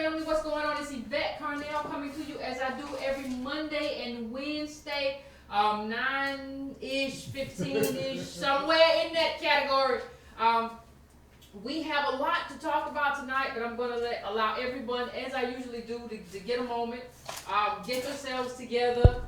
family, what's going on? It's Yvette Carnell coming to you as I do every Monday and Wednesday, 9-ish, 15-ish, somewhere in that category. We have a lot to talk about tonight, but I'm going to allow everyone, as I usually do, to get a moment, get yourselves together,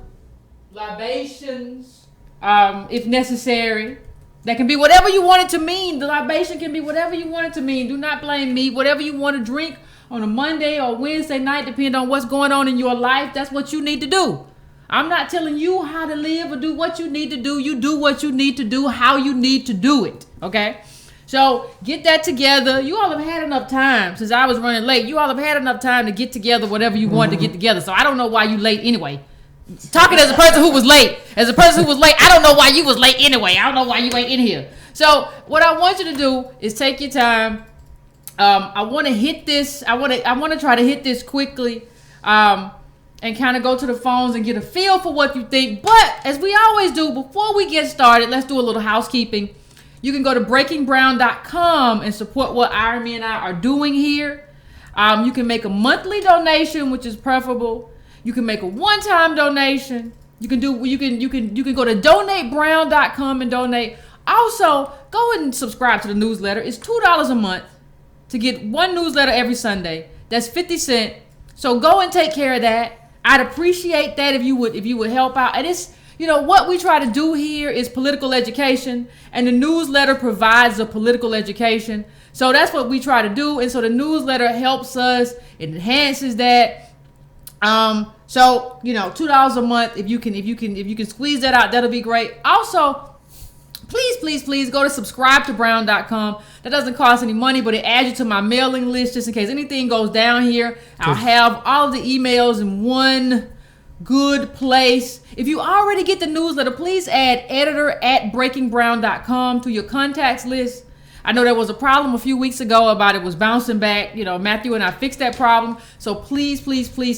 libations, if necessary. That can be whatever you want it to mean. The libation can be whatever you want it to mean. Do not blame me. Whatever you want to drink on a Monday or Wednesday night, depending on what's going on in your life, that's what you need to do. I'm not telling you how to live or do what you need to do. You do what you need to do, how you need to do it. Okay? So get that together. You all have had enough time since I was running late. You all have had enough time to get together whatever you wanted to get together. So I don't know why you late anyway. Talking as a person who was late. As a person who was late, I don't know why you was late anyway. I don't know why you ain't in here. So what I want you to do is take your time. I want to hit this. I want to try to hit this quickly, and kind of go to the phones and get a feel for what you think. But as we always do, before we get started, let's do a little housekeeping. You can go to breakingbrown.com and support what Irony and I are doing here. You can make a monthly donation, which is preferable. You can make a one-time donation. You can go to donatebrown.com and donate. Also, go and subscribe to the newsletter. It's $2 a month to get one newsletter every Sunday. That's 50 cents. So go and take care of that. I'd appreciate that if you would help out. And it's, what we try to do here is political education, and the newsletter provides a political education. So that's what we try to do. And so the newsletter helps us. It enhances that. So, $2 a month, if you can squeeze that out, that'll be great. Also, please go to subscribetobrown.com. That doesn't cost any money, but it adds you to my mailing list just in case anything goes down here. I'll have all of the emails in one good place. If you already get the newsletter, please add editor@breakingbrown.com to your contacts list. I know there was a problem a few weeks ago about it was bouncing back. Matthew and I fixed that problem. So please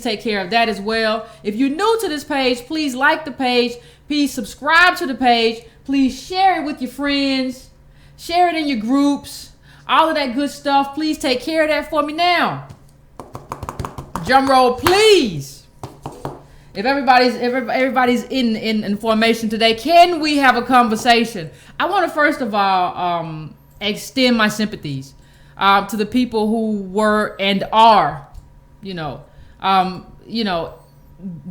take care of that as well. If you're new to this page, please like the page. Please subscribe to the page. Please share it with your friends. Share it in your groups. All of that good stuff. Please take care of that for me now. Drum roll, please. If everybody's in formation today, can we have a conversation? I want to first of all extend my sympathies to the people who were and are,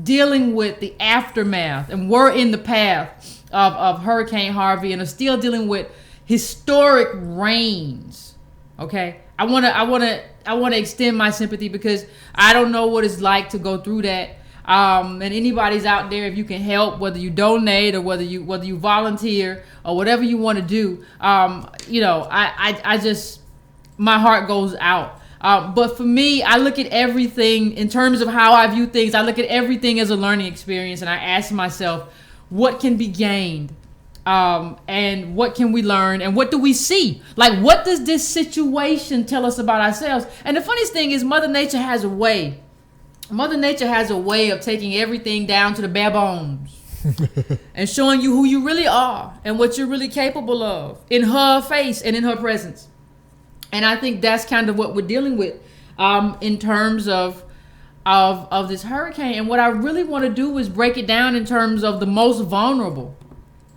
dealing with the aftermath and were in the path of Hurricane Harvey and are still dealing with historic rains. Okay, I want to extend my sympathy because I don't know what it's like to go through that. And anybody's out there, if you can help, whether you donate or whether you volunteer or whatever you want to do, I just, my heart goes out. But for me, I look at everything in terms of how I view things. I look at everything as a learning experience, and I ask myself, what can be gained? And what can we learn? And what do we see? Like, what does this situation tell us about ourselves? And the funniest thing is Mother Nature has a way. Mother Nature has a way of taking everything down to the bare bones and showing you who you really are and what you're really capable of in her face and in her presence. And I think that's kind of what we're dealing with in terms of this hurricane. And what I really want to do is break it down in terms of the most vulnerable.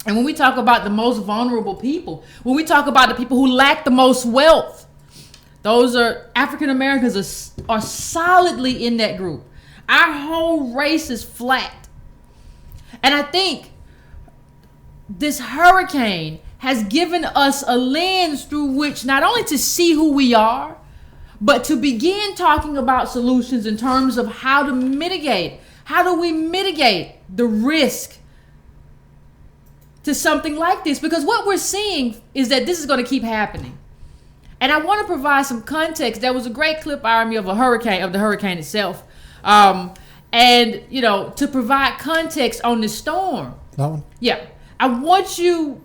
And when we talk about the most vulnerable people, when we talk about the people who lack the most wealth, those are African Americans are solidly in that group. Our whole race is flat. And I think this hurricane has given us a lens through which not only to see who we are, but to begin talking about solutions in terms of how to mitigate. How do we mitigate the risk to something like this? Because what we're seeing is that this is going to keep happening. And I want to provide some context. There was a great clip I remember of the hurricane itself. And, to provide context on this storm. That one? Yeah. I want you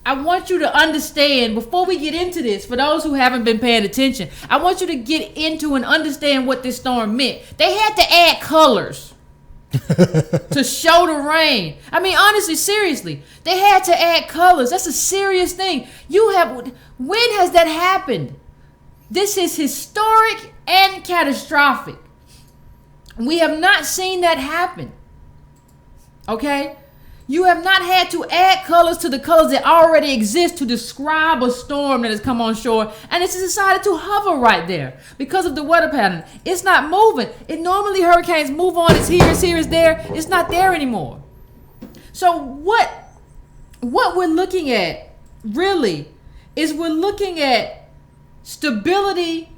to understand, before we get into this, for those who haven't been paying attention, I want you to get into and understand what this storm meant. They had to add colors to show the rain. I mean, honestly, seriously, they had to add colors. That's a serious thing. When has that happened? This is historic and catastrophic. We have not seen that happen. Okay? You have not had to add colors to the colors that already exist to describe a storm that has come on shore, and it's decided to hover right there because of the weather pattern. It's not moving. Normally hurricanes move on. It's here, it's here, it's there. It's not there anymore. So what we're looking at really is we're looking at stability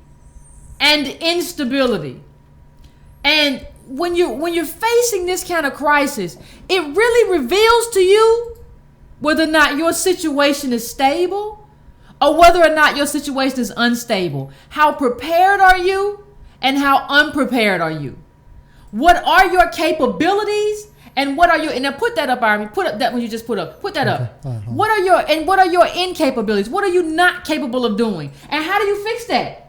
and instability. And when you're facing this kind of crisis, it really reveals to you whether or not your situation is stable or whether or not your situation is unstable. How prepared are you and how unprepared are you? What are your capabilities and what are your, and now put that up, Harvey. Put up that one you just put up. Put that up. What are your incapabilities? What are you not capable of doing? And how do you fix that?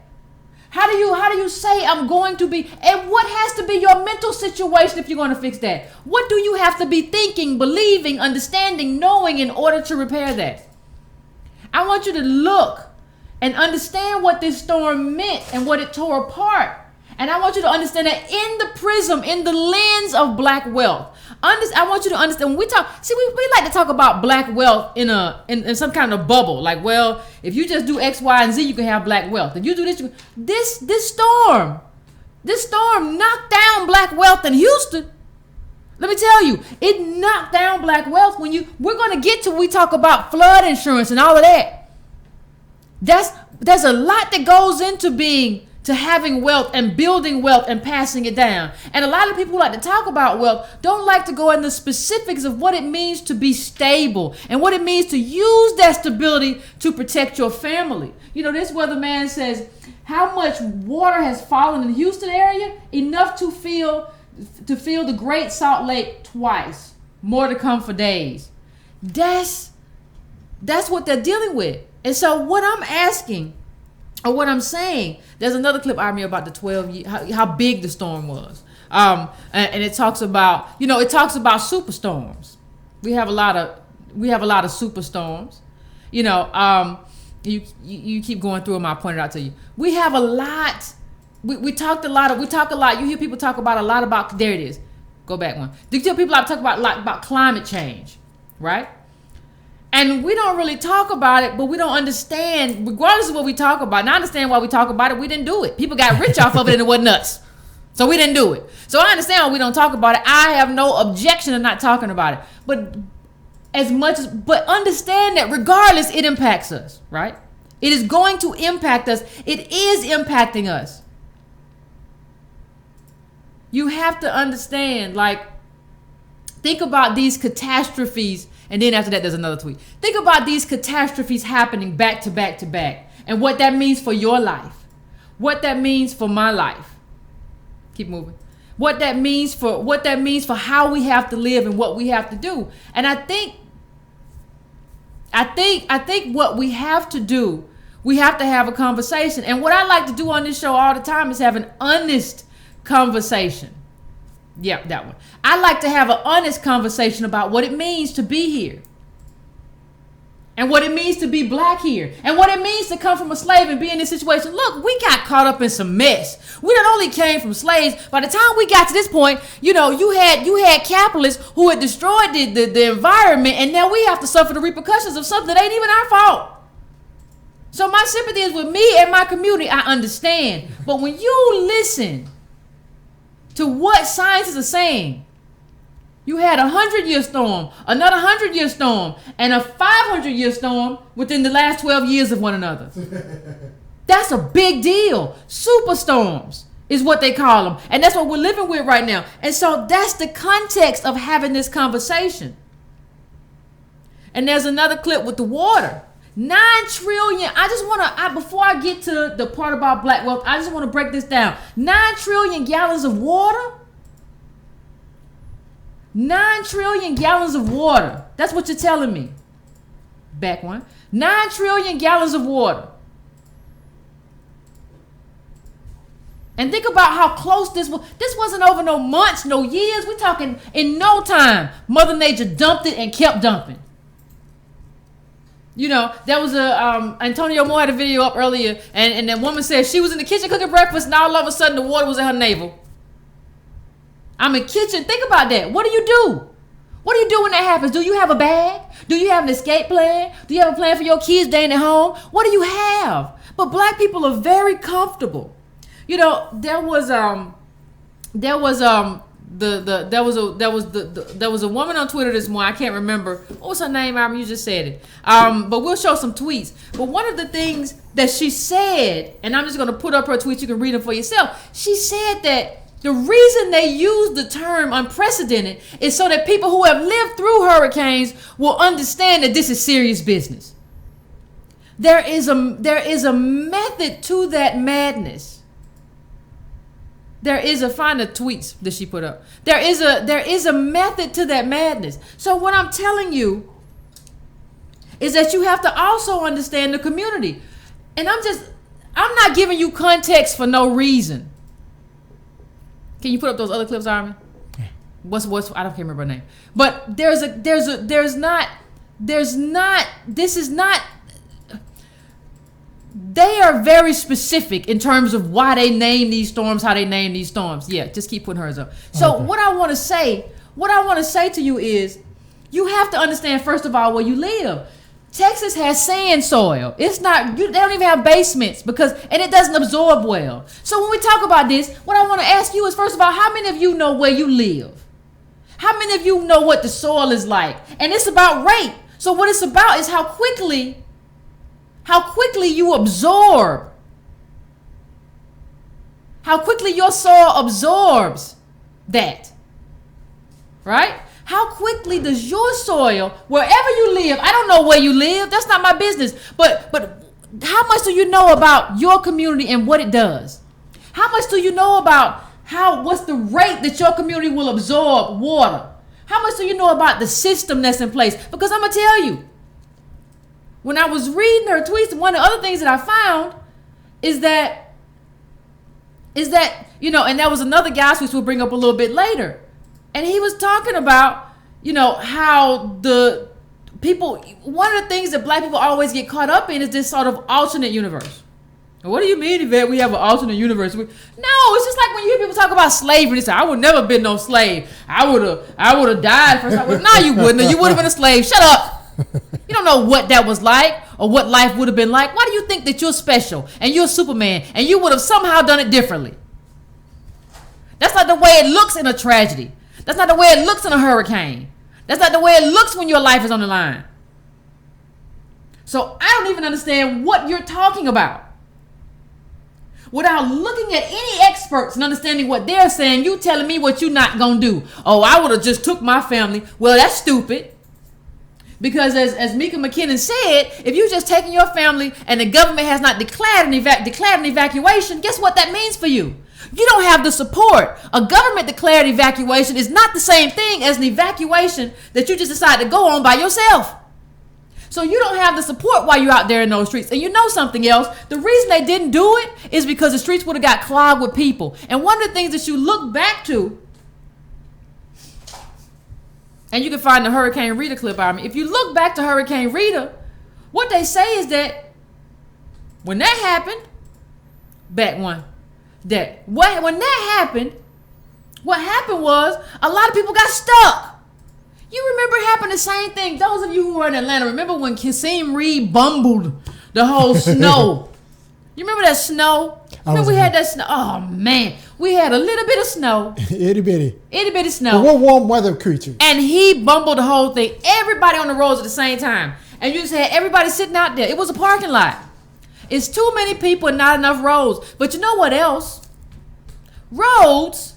How do you say I'm going to be, and what has to be your mental situation if you're going to fix that? What do you have to be thinking, believing, understanding, knowing in order to repair that? I want you to look and understand what this storm meant and what it tore apart. And I want you to understand that in the prism, in the lens of black wealth. I want you to understand when we talk, we like to talk about black wealth in some kind of bubble. Like, well, if you just do X, Y, and Z, you can have black wealth. If you do this storm knocked down black wealth in Houston. Let me tell you, it knocked down black wealth we're going to get to, we talk about flood insurance and all of that. There's a lot that goes into having wealth and building wealth and passing it down. And a lot of people who like to talk about wealth don't like to go into the specifics of what it means to be stable and what it means to use that stability to protect your family. You know, this weatherman says, how much water has fallen in the Houston area? Enough to fill the Great Salt Lake twice. More to come for days. That's what they're dealing with. And so what I'm asking, or what I'm saying, there's another clip I remember about the 12 years, how big the storm was. And it talks about, superstorms. We have a lot of superstorms. You know, you keep going through them, I pointed out to you. We have a lot. We talk a lot. You hear people talk about a lot about, there it is. Go back one. You hear people talk about a lot about climate change, right? And we don't really talk about it, but we don't understand, regardless of what we talk about. And I understand why we talk about it. We didn't do it. People got rich off of it and it wasn't nuts. So we didn't do it. So I understand why we don't talk about it. I have no objection to not talking about it. But understand that regardless, it impacts us, right? It is going to impact us. It is impacting us. You have to understand, think about these catastrophes. And then after that, there's another tweet. Think about these catastrophes happening back to back to back and what that means for your life, what that means for my life. Keep moving. What that means for how we have to live and what we have to do. And I think what we have to do, we have to have a conversation. And what I like to do on this show all the time is have an honest conversation. Yep, that one. I like to have an honest conversation about what it means to be here. And what it means to be black here. And what it means to come from a slave and be in this situation. Look, we got caught up in some mess. We not only came from slaves. By the time we got to this point, you had capitalists who had destroyed the environment. And now we have to suffer the repercussions of something that ain't even our fault. So my sympathy is with me and my community. I understand. But when you listen to what scientists are saying, you had a 100-year storm, another 100-year storm, and a 500-year storm within the last 12 years of one another. That's a big deal. Superstorms is what they call them. And that's what we're living with right now. And so that's the context of having this conversation. And there's another clip with the water. 9 trillion. Before I get to the part about black wealth, I just want to break this down. 9 trillion gallons of water. 9 trillion gallons of water. That's what you're telling me. Back one. 9 trillion gallons of water. And think about how close this was. This wasn't over no months, no years. We're talking in no time. Mother Nature dumped it and kept dumping. There was a Antonio Moore had a video up earlier, and that woman said she was in the kitchen cooking breakfast, and all of a sudden the water was at her navel. I'm in the kitchen. Think about that. What do you do? What do you do when that happens? Do you have a bag? Do you have an escape plan? Do you have a plan for your kids staying at home? What do you have? But black people are very comfortable. There was a woman on Twitter this morning. I can't remember what was her name. You just said it. But we'll show some tweets. But one of the things that she said, and I'm just going to put up her tweets. You can read them for yourself. She said that the reason they use the term unprecedented is so that people who have lived through hurricanes will understand that this is serious business. There is a method to that madness. Find the tweets that she put up. There is a method to that madness. So what I'm telling you is that you have to also understand the community. And I'm not giving you context for no reason. Can you put up those other clips, Armin? What's I don't remember her name. But this is not. They are very specific in terms of why they name these storms, how they name these storms. Yeah, just keep putting hers up. So okay. What I want to say to you is, you have to understand first of all where you live. Texas has sand soil. It's not. They don't even have basements and it doesn't absorb well. So when we talk about this, what I want to ask you is, first of all, how many of you know where you live? How many of you know what the soil is like? And it's about rate. So what it's about is how quickly you absorb. How quickly your soil absorbs that. Right? How quickly does your soil, wherever you live, I don't know where you live, that's not my business, but how much do you know about your community and what it does? How much do you know about what's the rate that your community will absorb water? How much do you know about the system that's in place? Because I'm going to tell you, when I was reading her tweets, one of the other things that I found is that, and that was another guy's tweet we'll bring up a little bit later. And he was talking about, how the people, one of the things that black people always get caught up in is this sort of alternate universe. What do you mean, Yvette, we have an alternate universe? No, it's just like when you hear people talk about slavery, they say, I would never been no slave. I would have died first. No, you wouldn't. You would have been a slave. Shut up. You don't know what that was like or what life would have been like. Why do you think that you're special and you're Superman and you would have somehow done it differently? That's not the way it looks in a tragedy. That's not the way it looks in a hurricane. That's not the way it looks when your life is on the line. So I don't even understand what you're talking about. Without looking at any experts and understanding what they're saying, you telling me what you're not going to do. Oh, I would have just took my family. Well, that's stupid. Because as Mika McKinnon said, if you're just taking your family and the government has not declared an evacuation, guess what that means for you? You don't have the support. A government declared evacuation is not the same thing as an evacuation that you just decide to go on by yourself. So you don't have the support while you're out there in those streets. And you know something else. The reason they didn't do it is because the streets would have got clogged with people. And one of the things that you look back to, and you can find the Hurricane Rita clip out of me. If you look back to Hurricane Rita, what they say is that when that happened, when that happened, what happened was a lot of people got stuck. You remember it happened the same thing. Those of you who were in Atlanta, remember when Kasim Reed bumbled the whole snow? You remember that snow? Remember we had that snow? Oh, man. We had a little bit of snow. Itty bitty snow. But we're warm weather creatures. And he bumbled the whole thing. Everybody on the roads at the same time. And you just had everybody sitting out there. It was a parking lot. It's too many people and not enough roads. But you know what else? Roads,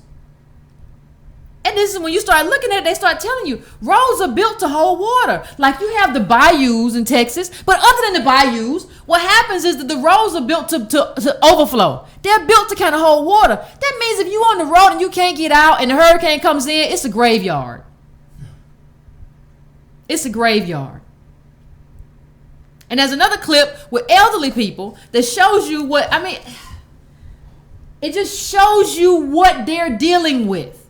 and this is when you start looking at it, they start telling you, roads are built to hold water. Like you have the bayous in Texas, but other than the bayous, what happens is that the roads are built to overflow. They're built to kind of hold water. That means if you're on the road and you can't get out and the hurricane comes in, it's a graveyard. It's a graveyard. And there's another clip with elderly people that shows you it just shows you what they're dealing with.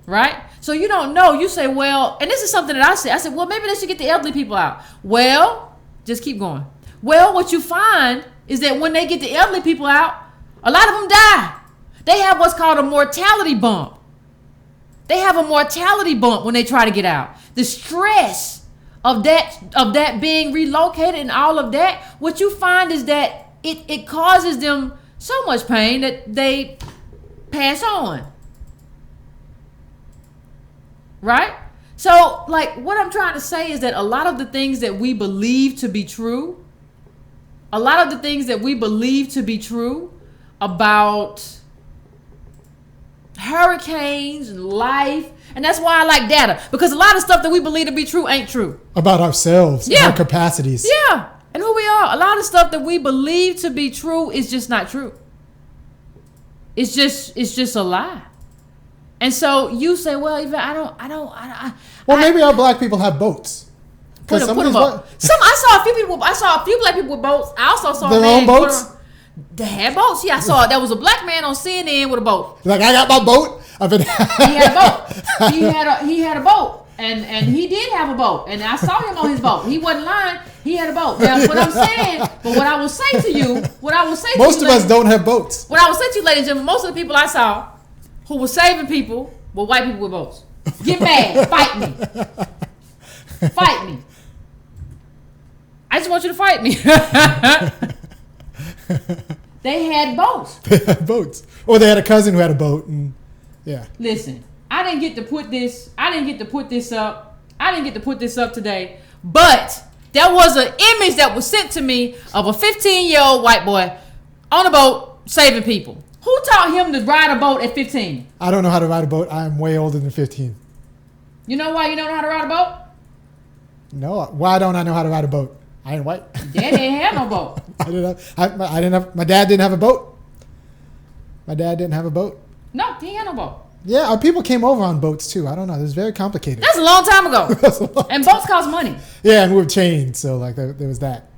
Right? So you don't know. You say, well, and this is something that I said, well, maybe they should get the elderly people out. Well, Just keep going. Well, what you find is that when they get the elderly people out, a lot of them die. They have what's called a mortality bump. They have a mortality bump when they try to get out. The stress of that being relocated and all of that, what you find is that it causes them so much pain that they pass on. Right? So, like, what I'm trying to say is that a lot of the things that we believe to be true, about hurricanes and life, and that's why I like data, because a lot of stuff that we believe to be true ain't true. About ourselves, our capacities. Yeah, and who we are. A lot of stuff that we believe to be true is just not true. It's just a lie. And so you say, well, Yvette, I don't. Well, maybe our black people have boats. Put them up. I saw a few black people with boats. I also saw their own boats. They had boats. Yeah, I saw. There was a black man on CNN with a boat. Like, I got my boat. He had a boat. He had a boat, and he did have a boat. And I saw him on his boat. He wasn't lying. He had a boat. Now, what I will say to you, most of us don't have boats. What I will say to you, ladies and gentlemen, most of the people I saw who were saving people were white people with boats. Get mad. Fight me. Fight me. I just want you to fight me. They had boats. Or they had a cousin who had a boat. And yeah. Listen, I didn't get to put this up today, but there was an image that was sent to me of a 15-year-old white boy on a boat saving people. Who taught him to ride a boat at 15? I don't know how to ride a boat. I'm way older than 15. You know why you don't know how to ride a boat? No. Why don't I know how to ride a boat? I ain't white. Daddy didn't have no boat. My dad didn't have a boat. No, he had no boat. Yeah, our people came over on boats too. I don't know. It was very complicated. That's a long time ago. And boats cost money. Yeah, and we were chained, so like there was that.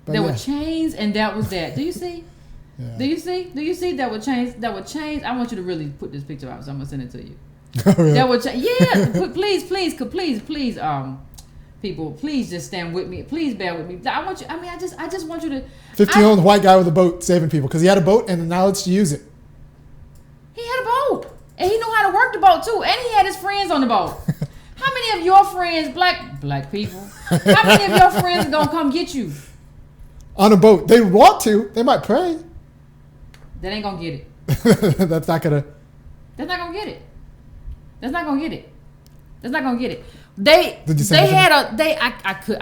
But there were chains, and that was that. Do you see? Yeah. Do you see that were chains? I want you to really put this picture out, so I'm gonna send it to you. Oh, really? That were please, people, please just stand with me. Please bear with me. I just want you to. 15-year-old white guy with a boat saving people because he had a boat and the knowledge to use it. He had a boat, and he knew how to work the boat too, and he had his friends on the boat. How many of your friends, black people, how many of your friends are gonna come get you on a boat? They want to. They might pray. That ain't gonna get it. That's not gonna get it.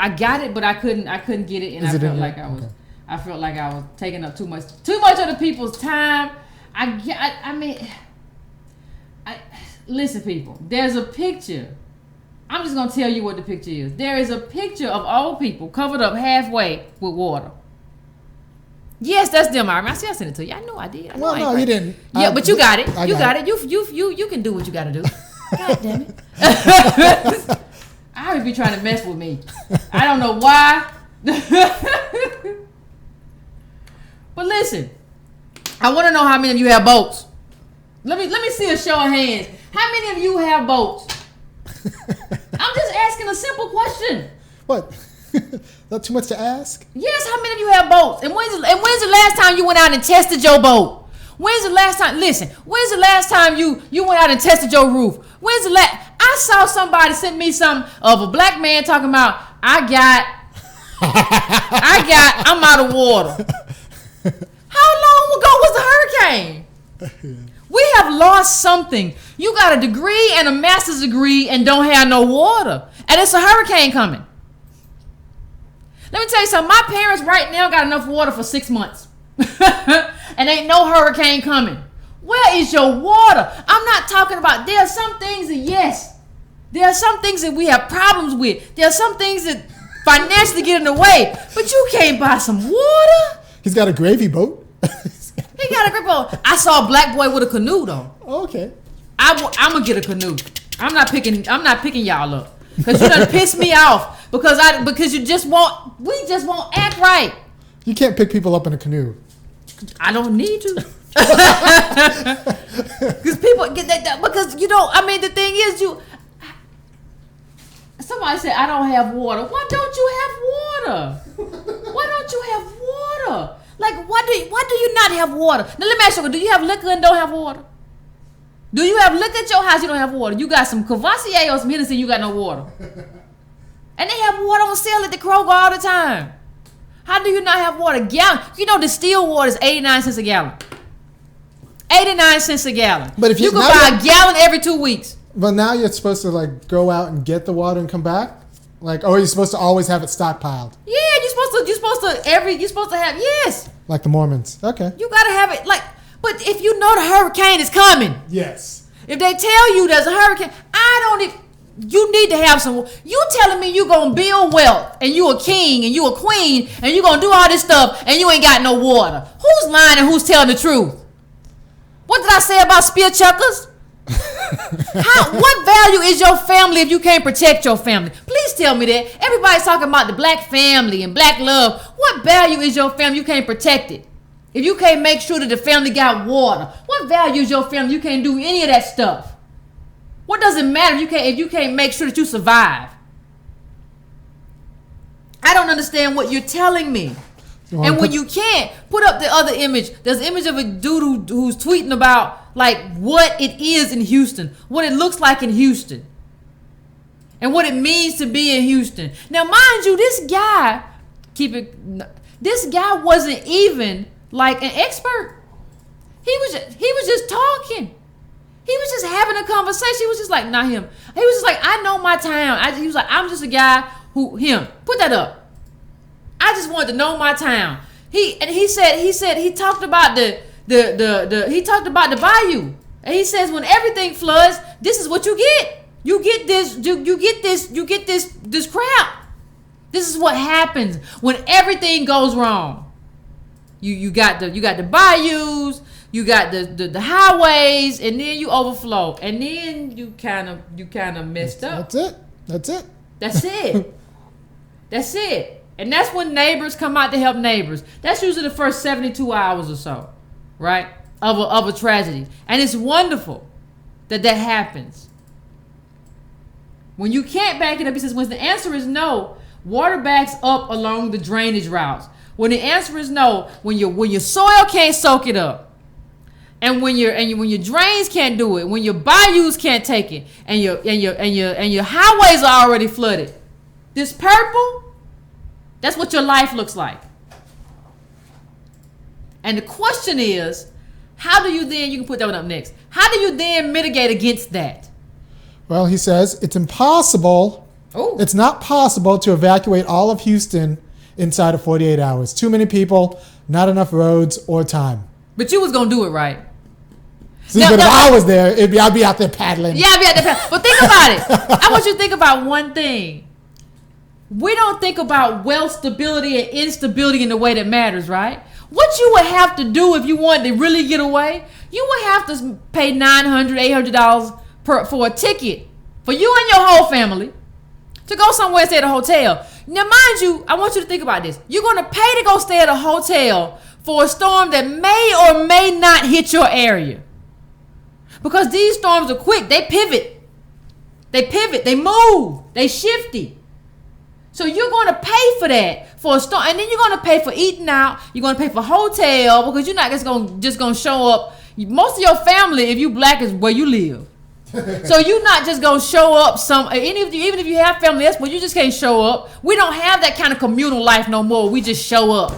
I got it, but I couldn't get it, and I felt like I was taking up too much of the people's time. Listen, people. There's a picture. I'm just gonna tell you what the picture is. There is a picture of old people covered up halfway with water. Yes, that's them. I sent it to you. I know I did. No, you didn't. Yeah, but you got it. You got it. You can do what you got to do. God damn it. I would be trying to mess with me. I don't know why. But listen, I want to know how many of you have boats. Let me see a show of hands. How many of you have boats? I'm just asking a simple question. What? Not too much to ask? Yes, how many of you have boats? And when's the last time you went out and tested your boat? When's the last time you went out and tested your roof? I saw somebody send me some of a black man talking about, I'm out of water. How long ago was the hurricane? We have lost something. You got a degree and a master's degree and don't have no water. And it's a hurricane coming. Let me tell you something. My parents right now got enough water for 6 months. And ain't no hurricane coming. Where is your water? I'm not talking about, there are some things that we have problems with. There are some things that financially get in the way. But you can't buy some water. He's got a gravy boat. He got a gravy boat. I saw a black boy with a canoe though. Okay. I'm gonna get a canoe. I'm not picking y'all up. Because you done piss me off. Because we just won't act right. You can't pick people up in a canoe. I don't need to. Because people get that, because the thing is, somebody said, I don't have water. Why don't you have water? Why don't you have water? Like, why do you not have water? Now, let me ask you, do you have liquor and don't have water? Do you have liquor at your house, you don't have water? You got some Cavassier or some Hennessy, you got no water. And they have water on sale at the Kroger all the time. How do you not have water? Gallon. You know, distilled water is 89 cents a gallon. 89 cents a gallon. But if you can buy a gallon every 2 weeks. But now you're supposed to like go out and get the water and come back? Like, or you're supposed to always have it stockpiled? Yeah, you're supposed to have, yes. Like the Mormons. Okay. You gotta have it, like, but if you know the hurricane is coming. Yes. If they tell you there's a hurricane, you need to have some. You telling me you gonna build wealth and you a king and you a queen and you gonna do all this stuff and you ain't got no water. Who's lying and who's telling the truth? What did I say about spear chuckers? What value is your family if you can't protect your family? Please tell me that. Everybody's talking about the black family and black love. What value is your family? You can't protect it. If you can't make sure that the family got water, what value is your family? You can't do any of that stuff. What does it matter if you can't make sure that you survive? I don't understand what you're telling me. And when you can't, put up the other image. There's an image of a dude who's tweeting about like what it is in Houston, what it looks like in Houston, and what it means to be in Houston. Now, mind you, this guy wasn't even like an expert. He was just talking. He was just having a conversation. He was just like, not him. He was just like, I know my town. He was like, I'm just a guy put that up. I just wanted to know my town. He talked about the bayou. And he says when everything floods, this is what you get. You get this crap. This is what happens when everything goes wrong. You got the bayous, you got the highways, and then you overflow, and then you kind of messed up. That's it. That's it. And that's when neighbors come out to help neighbors. That's usually the first 72 hours or so, right, of a tragedy. And it's wonderful that happens. When you can't back it up, he says, when the answer is no, water backs up along the drainage routes. When the answer is no, when your soil can't soak it up, and when your drains can't do it, when your bayous can't take it, and your highways are already flooded, this purple, that's what your life looks like. And the question is, how do you then, you can put that one up next, how do you then mitigate against that? Well, he says it's impossible. Oh. It's not possible to evacuate all of Houston inside of 48 hours. Too many people, not enough roads or time. But you was going to do it, right? See, but if I was there, I'd be out there paddling. Yeah, I'd be out there paddling. But think about it. I want you to think about one thing. We don't think about wealth stability and instability in the way that matters, right? What you would have to do if you wanted to really get away, you would have to pay $900, $800 for a ticket for you and your whole family to go somewhere and stay at a hotel. Now, mind you, I want you to think about this. You're going to pay to go stay at a hotel for a storm that may or may not hit your area. Because these storms are quick. They pivot. They move. They shifty. So you're going to pay for that for a storm, and then you're going to pay for eating out. You're going to pay for hotel because you're not just going to show up. Most of your family, if you black, is where you live. So you're not just going to show up even if you have family, that's where you just can't show up. We don't have that kind of communal life no more. We just show up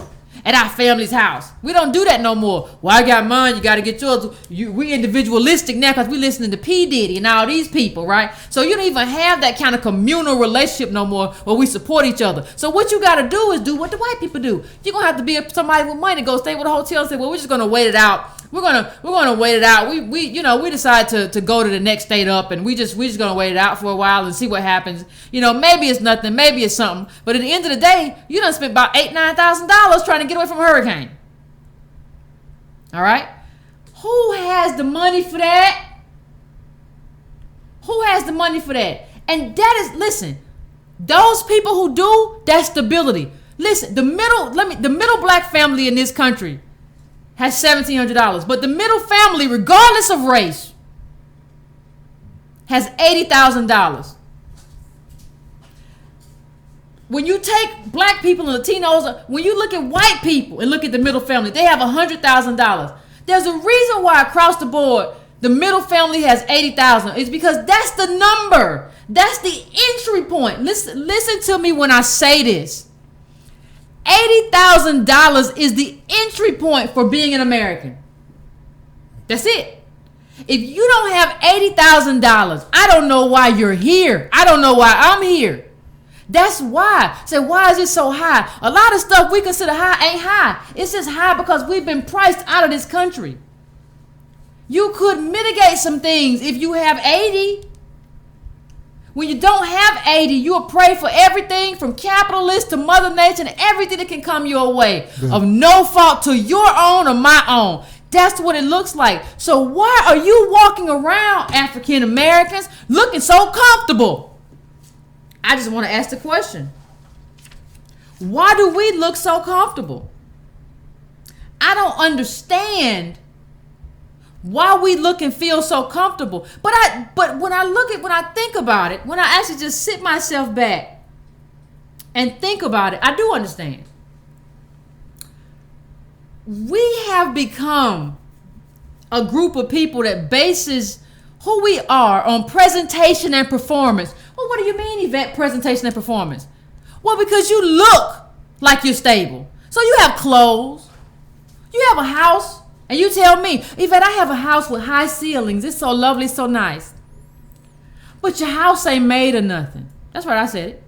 at our family's house. We don't do that no more. Well, I got mine, you got to get yours. We individualistic now because we listening to P. Diddy and all these people, right? So you don't even have that kind of communal relationship no more where we support each other. So what you got to do is do what the white people do. You're going to have to be somebody with money to go stay with a hotel and say, well, we're just going to wait it out. We're gonna wait it out. We decide to go to the next state up, and we just gonna wait it out for a while and see what happens. Maybe it's nothing, maybe it's something. But at the end of the day, you done spent about $8,000-$9,000 trying to get away from a hurricane. All right, who has the money for that? Who has the money for that? And listen, those people who do, that's stability. Listen, the middle black family in this country has $1,700, but the middle family, regardless of race, has $80,000. when you take black people and Latinos, when you look at white people and look at the middle family, they have $100,000. There's a reason why across the board the middle family has 80,000. It's because that's the number. That's the entry point. Listen to me when I say this. $80,000 is the entry point for being an American. That's it. If you don't have $80,000, I don't know why you're here. I don't know why I'm here. That's why. Say, why is it so high? A lot of stuff we consider high ain't high. It's just high because we've been priced out of this country. You could mitigate some things if you have 80. When you don't have 80, you will pray for everything from capitalists to Mother Nature and everything that can come your way of no fault to your own or my own. That's what it looks like. So why are you walking around, African Americans, looking so comfortable? I just want to ask the question. Why do we look so comfortable? I don't understand why we look and feel so comfortable. But when I think about it, when I actually just sit myself back and think about it, I do understand. We have become a group of people that bases who we are on presentation and performance. Well, what do you mean, Yvette, presentation and performance? Well, because you look like you're stable. So you have clothes, you have a house, and you tell me, Yvette, I have a house with high ceilings. It's so lovely, so nice. But your house ain't made of nothing. That's right, I said it.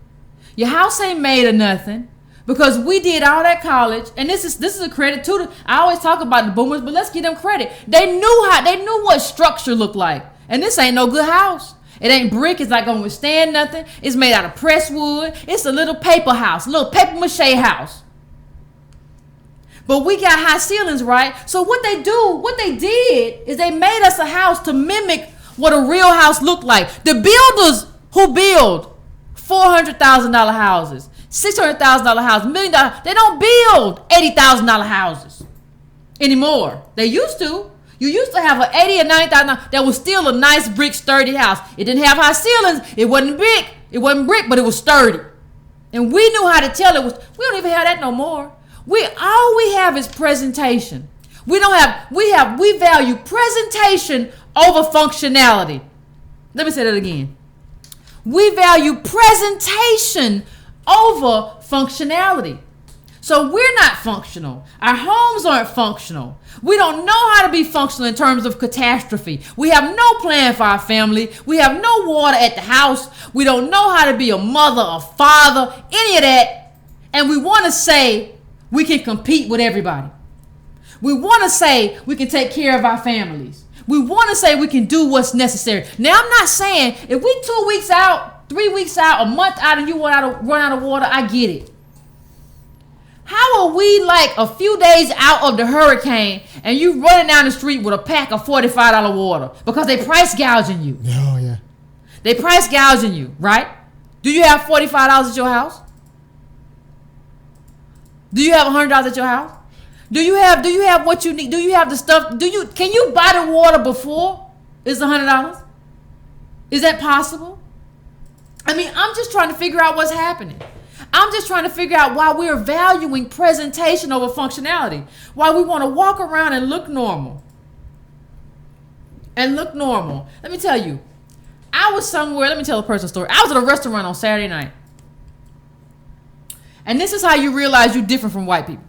Your house ain't made of nothing because we did all that college, and this is a credit to the. I always talk about the boomers, but let's give them credit. They knew what structure looked like, and this ain't no good house. It ain't brick. It's not gonna withstand nothing. It's made out of pressed wood. It's a little paper house, a little paper mache house. But we got high ceilings, right? So what they did is they made us a house to mimic what a real house looked like. The builders who build $400,000 houses, $600,000 houses, $1 million, they don't build $80,000 houses anymore. They used to. You used to have an $80,000 or $90,000 that was still a nice brick sturdy house. It didn't have high ceilings. It wasn't big. It wasn't brick, but it was sturdy. And we knew how to tell it was. We don't even have that no more. All we have is presentation. We value presentation over functionality. Let me say that again. We value presentation over functionality. So we're not functional. Our homes aren't functional. We don't know how to be functional in terms of catastrophe. We have no plan for our family. We have no water at the house. We don't know how to be a mother, a father, any of that. And we want to say we can compete with everybody. We want to say we can take care of our families. We want to say we can do what's necessary. Now, I'm not saying if we 2 weeks out, 3 weeks out, a month out, and you run out of water, I get it. How are we like a few days out of the hurricane and you running down the street with a pack of $45 water because they price gouging you? Oh, yeah. They price gouging you, right? Do you have $45 at your house? Do you have $100 at your house? Do you have what you need? Do you have the stuff? Can you buy the water before it's $100? Is that possible? I mean, I'm just trying to figure out what's happening. I'm just trying to figure out why we're valuing presentation over functionality. Why we want to walk around and look normal. Let me tell you, I was somewhere, let me tell a personal story. I was at a restaurant on Saturday night. And this is how you realize you're different from white people.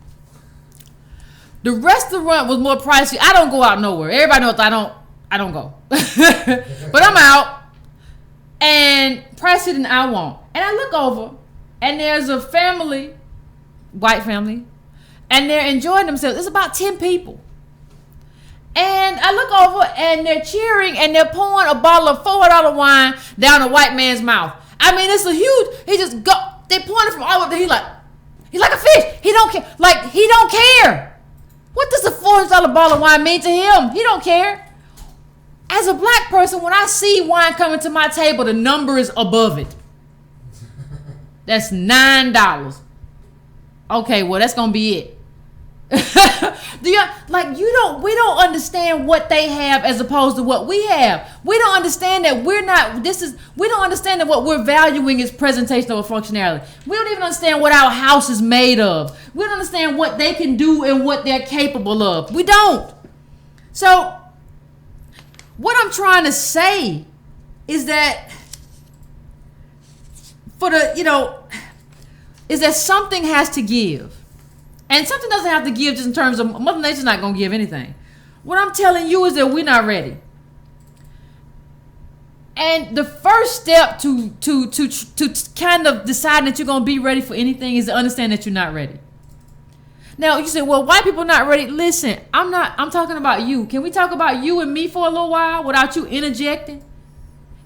The restaurant was more pricey. I don't go out nowhere. Everybody knows I don't go. But I'm out. And pricier than I want. And I look over. And there's a family, white family, and they're enjoying themselves. It's about 10 people. And I look over, and they're cheering, and they're pouring a bottle of $400 wine down a white man's mouth. I mean, it's a huge, they pouring it from all over there. He's like a fish. He don't care. Like, he don't care. What does a $400 bottle of wine mean to him? He don't care. As a black person, when I see wine coming to my table, the number is above it. That's $9. Okay, well, that's going to be it. We don't understand what they have as opposed to what we have. We don't understand that we don't understand that what we're valuing is presentation over functionality. We don't even understand what our house is made of. We don't understand what they can do and what they're capable of. We don't. So what I'm trying to say is that is that something has to give. And something doesn't have to give just in terms of Mother Nature's not going to give anything. What I'm telling you is that we're not ready. And the first step to kind of deciding that you're going to be ready for anything is to understand that you're not ready. Now, you say, well, white people not ready. Listen, I'm talking about you. Can we talk about you and me for a little while without you interjecting?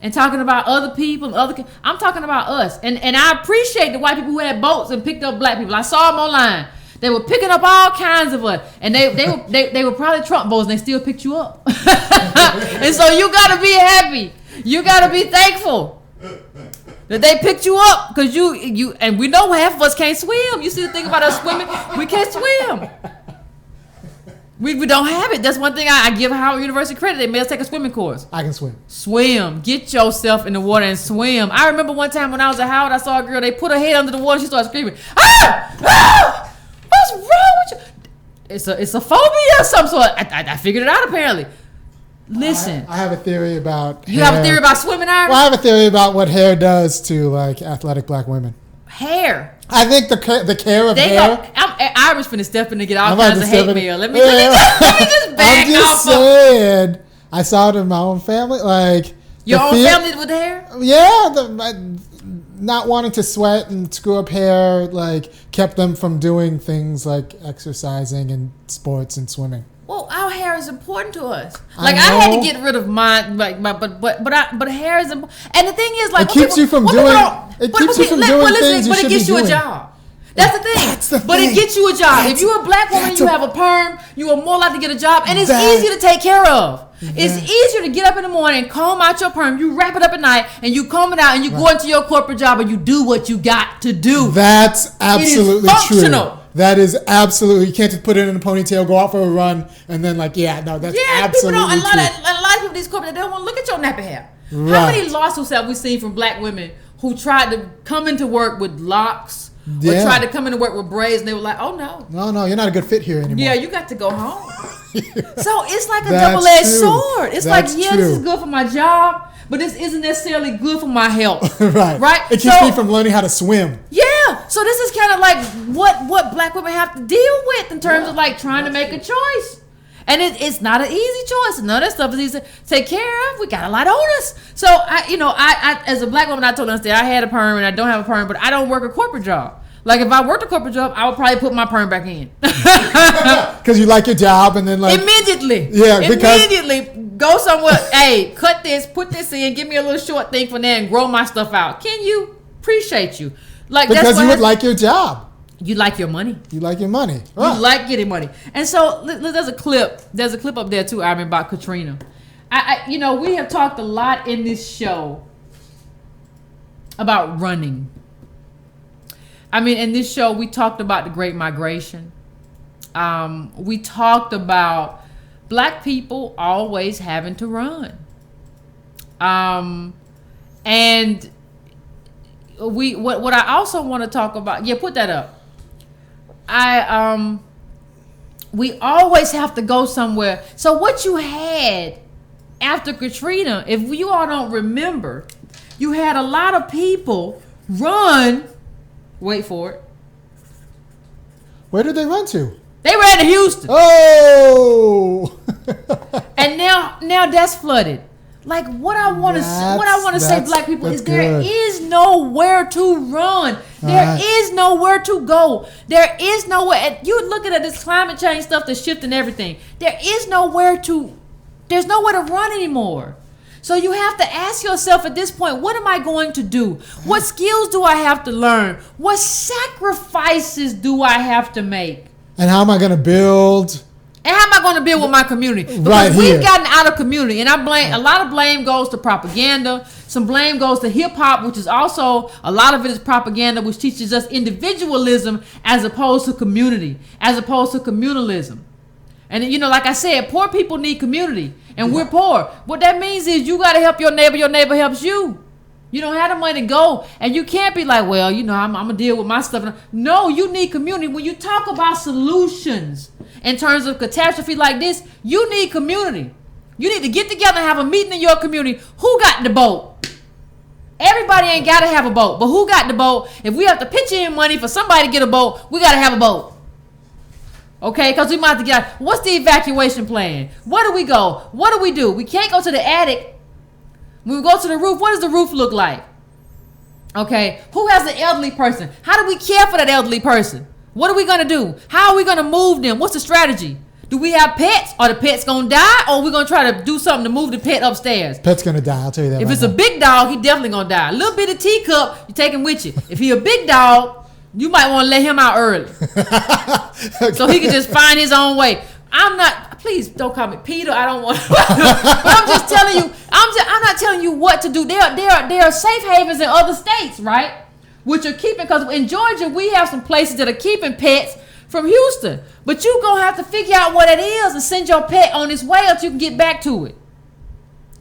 And talking about other people and I'm talking about us. And I appreciate the white people who had boats and picked up black people. I saw them online. They were picking up all kinds of us, and they were probably Trump votes, and they still picked you up. And so you gotta be happy. You gotta be thankful that they picked you up, because you and we know half of us can't swim. You see the thing about us swimming, we can't swim. We don't have it. That's one thing I give Howard University credit. They made us take a swimming course. I can swim. Swim. Get yourself in the water and swim. I remember one time when I was at Howard, I saw a girl. They put her head under the water. She started screaming, "Ah! Ah! What's wrong with you?" It's a phobia of some sort. I figured it out apparently. Listen. I have a theory about You hair. have a theory about swimming, Iris? Well, I have a theory about what hair does to like athletic black women. Hair. I think the care of hair. Iris finna step in to get all I'm kinds of hate mail. Let me just back I'm just saying. I saw it in my own family. Like your own family with the hair? Yeah, not wanting to sweat and screw up hair like kept them from doing things like exercising and sports and swimming. Well, our hair is important to us. Like I had to get rid of mine, like, but hair is important. And the thing is, like, it keeps you from doing things you should be doing. But it gets you a job. That's the thing. But it gets you a job. If you're a black woman and you have a perm, you are more likely to get a job, and it's easy to take care of. It's easier to get up in the morning and comb out your perm. You wrap it up at night and you comb it out and you go into your corporate job and you do what you got to do. That's absolutely true. That is absolutely. You can't just put it in a ponytail, go out for a run, and then that's absolutely true. A lot of people, these corporate, they don't want to look at your nappy hair. Right. How many lawsuits have we seen from black women who tried to come into work with locks? Yeah. Or tried to come into work with braids, and they were like, "Oh no, you're not a good fit here anymore." Yeah, you got to go home. So it's like a double-edged sword. It's this is good for my job, but this isn't necessarily good for my health. Right. It keeps me from learning how to swim. Yeah. So this is kind of like what black women have to deal with in terms of like trying to make a choice. And it's not an easy choice. None of that stuff is easy to take care of. We got a lot on us. So I as a black woman, I told her that I had a perm and I don't have a perm, but I don't work a corporate job. Like if I worked a corporate job, I would probably put my perm back in. Because you like your job, and then immediately. Yeah, immediately go somewhere. Hey, cut this, put this in, give me a little short thing for that, and grow my stuff out. Can you? Appreciate you. Like because you would like your job. You like your money. You like your money. Right. You like getting money. And so there's a clip. There's a clip up there too, Ivan, about Katrina. We have talked a lot in this show about running. I mean, in this show, we talked about the Great Migration. We talked about black people always having to run. And what I also want to talk about, put that up. We always have to go somewhere. So what you had after Katrina, if you all don't remember, you had a lot of people run. Wait for it. Where did they run to? They ran to Houston. Oh. And now that's flooded. Like what I want to say, black people, is there is nowhere to run. There is nowhere to go. There is nowhere. And you looking at this climate change stuff that's shifting everything. There's nowhere to run anymore. So you have to ask yourself at this point, what am I going to do? What skills do I have to learn? What sacrifices do I have to make? And how am I going to build? And how am I going to build with my community? Because we've gotten out of community, and a lot of blame goes to propaganda. Some blame goes to hip hop, which is also, a lot of it is propaganda, which teaches us individualism as opposed to community, as opposed to communalism. And you know, like I said, poor people need community, and we're poor. What that means is you got to help your neighbor helps you. You don't have the money to go, and you can't be like, well, you know, I'm gonna deal with my stuff. No, you need community. When you talk about solutions in terms of catastrophe like this, you need community. You need to get together and have a meeting in your community. Who got the boat? Everybody ain't got to have a boat, but who got the boat? If we have to pitch in money for somebody to get a boat, we got to have a boat. Okay, because we might have to get out. What's the evacuation plan? Where do we go? What do we do? We can't go to the attic. When we go to the roof, what does the roof look like? Okay, who has the elderly person? How do we care for that elderly person? What are we going to do? How are we going to move them? What's the strategy? Do we have pets? Are the pets going to die? Or are we going to try to do something to move the pet upstairs? Pet's going to die, I'll tell you that. If it's a big dog, he definitely going to die. A little bit of teacup, you take him with you. If he a big dog, you might want to let him out early. Okay. So he can just find his own way. Please don't call me Peter. I don't want to. But I'm just telling you, I'm not telling you what to do. There are safe havens in other states, right? Which are keeping, because in Georgia, we have some places that are keeping pets from Houston. But you're going to have to figure out what it is and send your pet on its way until you can get back to it.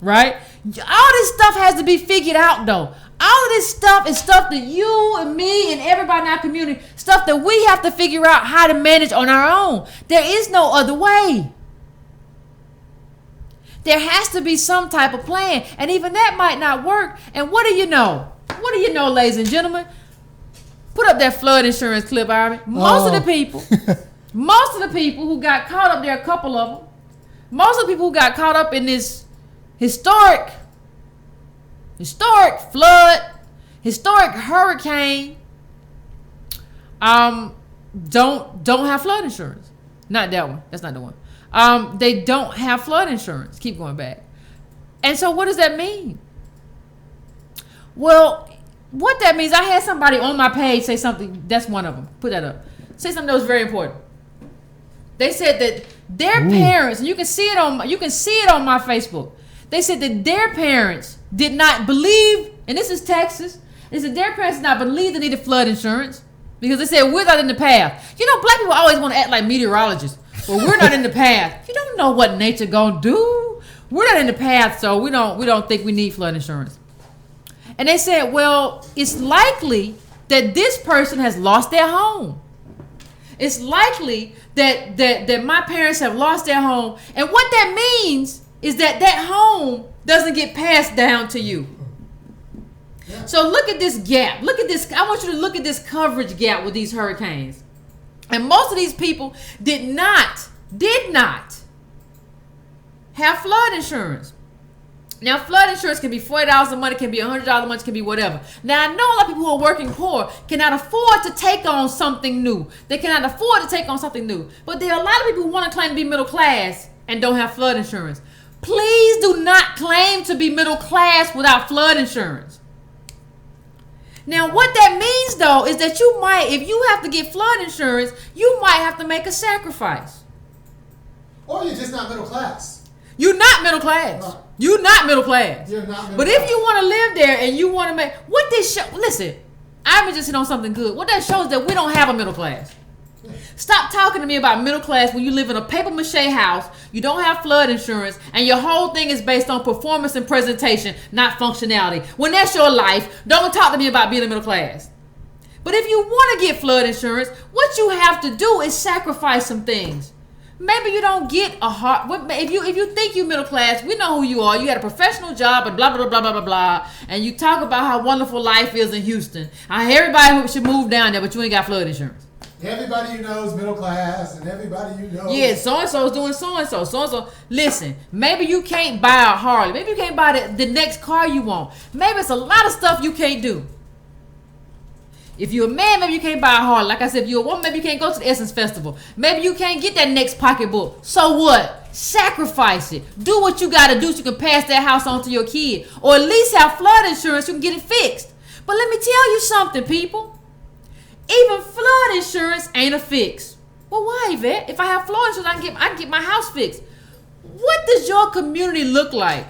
Right? All this stuff has to be figured out, though. All of this stuff is stuff that you and me and everybody in our community, stuff that we have to figure out how to manage on our own. There is no other way. There has to be some type of plan. And even that might not work. And what do you know? What do you know, ladies and gentlemen? Put up that flood insurance clip, Harvey. Most of the people who got caught up, there are a couple of them. Most of the people who got caught up in this historic flood, historic hurricane, don't have flood insurance. Not that one. That's not the one. They don't have flood insurance. Keep going back. And so what does that mean? Well, what that means, I had somebody on my page say something. That's one of them. Put that up. Say something that was very important. They said that their parents, and you can see it on my Facebook. They said that their parents did not believe, and this is Texas. They said their parents did not believe they needed flood insurance because they said we're not in the path. You know, black people always want to act like meteorologists. Well, we're not in the path. You don't know what nature gonna do. We're not in the path, so we don't think we need flood insurance. And they said, well, it's likely that this person has lost their home. It's likely that my parents have lost their home. And what that means is that home doesn't get passed down to you. Yeah. So look at this gap. Look at this. I want you to look at this coverage gap with these hurricanes. And most of these people did not have flood insurance. Now, flood insurance can be $40 a month, it can be $100 a month, it can be whatever. Now, I know a lot of people who are working poor cannot afford to take on something new. They cannot afford to take on something new. But there are a lot of people who want to claim to be middle class and don't have flood insurance. Please do not claim to be middle class without flood insurance. Now, what that means, though, is that you might, if you have to get flood insurance, you might have to make a sacrifice. Or you're just not middle class. You're not middle class. No. You're not middle class. You're not middle but class. If you want to live there and you want to make, what this show, listen, I'm just hit on something good. What that shows that we don't have a middle class. Stop talking to me about middle class when you live in a paper mache house, you don't have flood insurance, and your whole thing is based on performance and presentation, not functionality. When that's your life, don't talk to me about being a middle class. But if you want to get flood insurance, what you have to do is sacrifice some things. Maybe you don't get a hard. If you think you're middle class, we know who you are. You had a professional job and blah blah blah blah blah blah. And you talk about how wonderful life is in Houston. Everybody should move down there, but you ain't got flood insurance. Everybody you know is middle class, and everybody you know. Yeah, so and so is doing so and so. So and so. Listen, maybe you can't buy a Harley. Maybe you can't buy the next car you want. Maybe it's a lot of stuff you can't do. If you're a man, maybe you can't buy a Harley. Like I said, if you're a woman, maybe you can't go to the Essence Festival. Maybe you can't get that next pocketbook. So what? Sacrifice it. Do what you got to do so you can pass that house on to your kid. Or at least have flood insurance so you can get it fixed. But let me tell you something, people. Even flood insurance ain't a fix. Well, why, Yvette? If I have flood insurance, I can get my house fixed. What does your community look like?